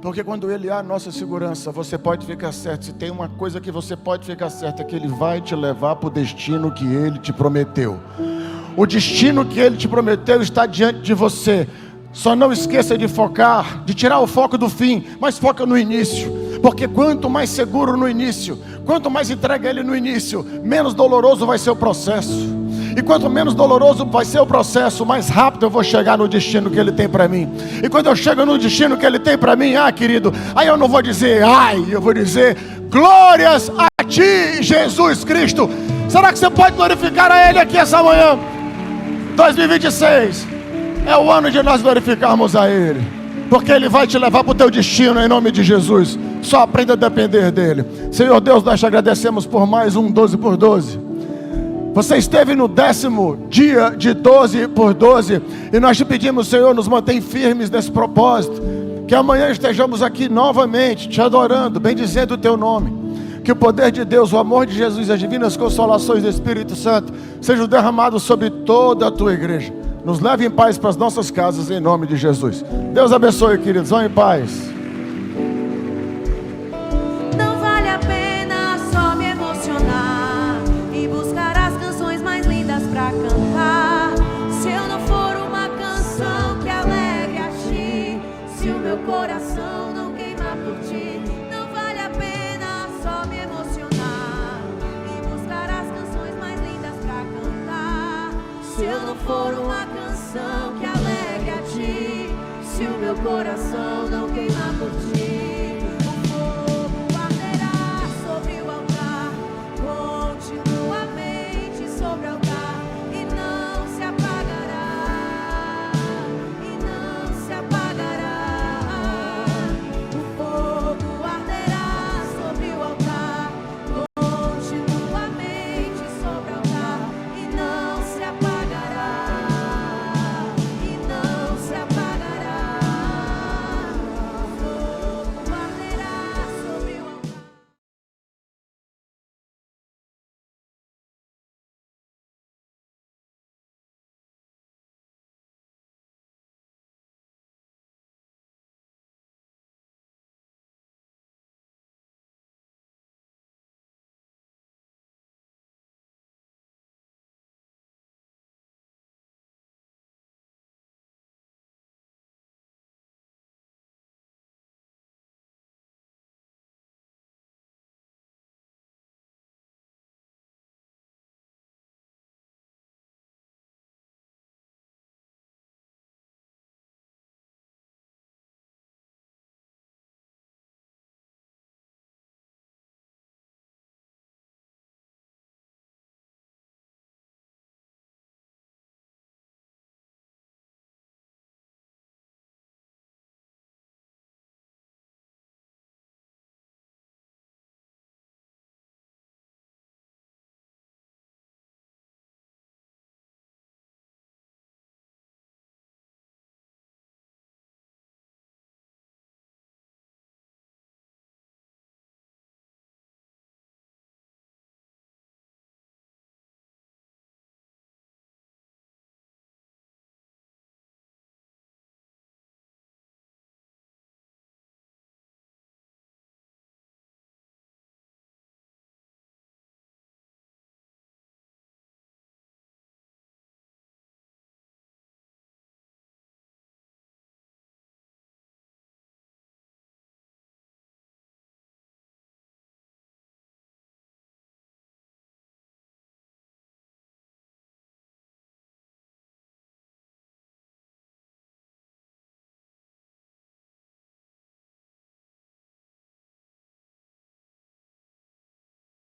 Speaker 2: Porque quando Ele é a nossa segurança, você pode ficar certo. Se tem uma coisa que você pode ficar certo, é que Ele vai te levar para o destino que Ele te prometeu. O destino que Ele te prometeu está diante de você. Só não esqueça de focar, de tirar o foco do fim, mas foca no início. Porque quanto mais seguro no início, quanto mais entrega Ele no início, menos doloroso vai ser o processo. E quanto menos doloroso vai ser o processo, mais rápido eu vou chegar no destino que Ele tem para mim. E quando eu chego no destino que Ele tem para mim, querido, aí eu não vou dizer ai, eu vou dizer glórias a Ti, Jesus Cristo. Será que você pode glorificar a Ele aqui essa manhã? 2026 é o ano de nós glorificarmos a Ele, porque Ele vai te levar para o teu destino em nome de Jesus. Só aprenda a depender dEle. Senhor Deus, nós te agradecemos por mais um 12 por 12. Você esteve no 10º dia de 12 por 12 e nós te pedimos, Senhor, nos mantém firmes nesse propósito. Que amanhã estejamos aqui novamente te adorando, bendizendo o teu nome. Que o poder de Deus, o amor de Jesus e as divinas consolações do Espírito Santo sejam derramados sobre toda a tua igreja. Nos leve em paz para as nossas casas em nome de Jesus. Deus abençoe, queridos, vão em paz.
Speaker 1: Não vale a pena só me emocionar e buscar as canções mais lindas pra cantar. Se eu não for uma canção que alegre a Ti, se o meu coração não queimar por Ti, não vale a pena só me emocionar e buscar as canções mais lindas pra cantar. Se eu não for uma canção que alegre a Ti, se o meu coração não queimar por Ti.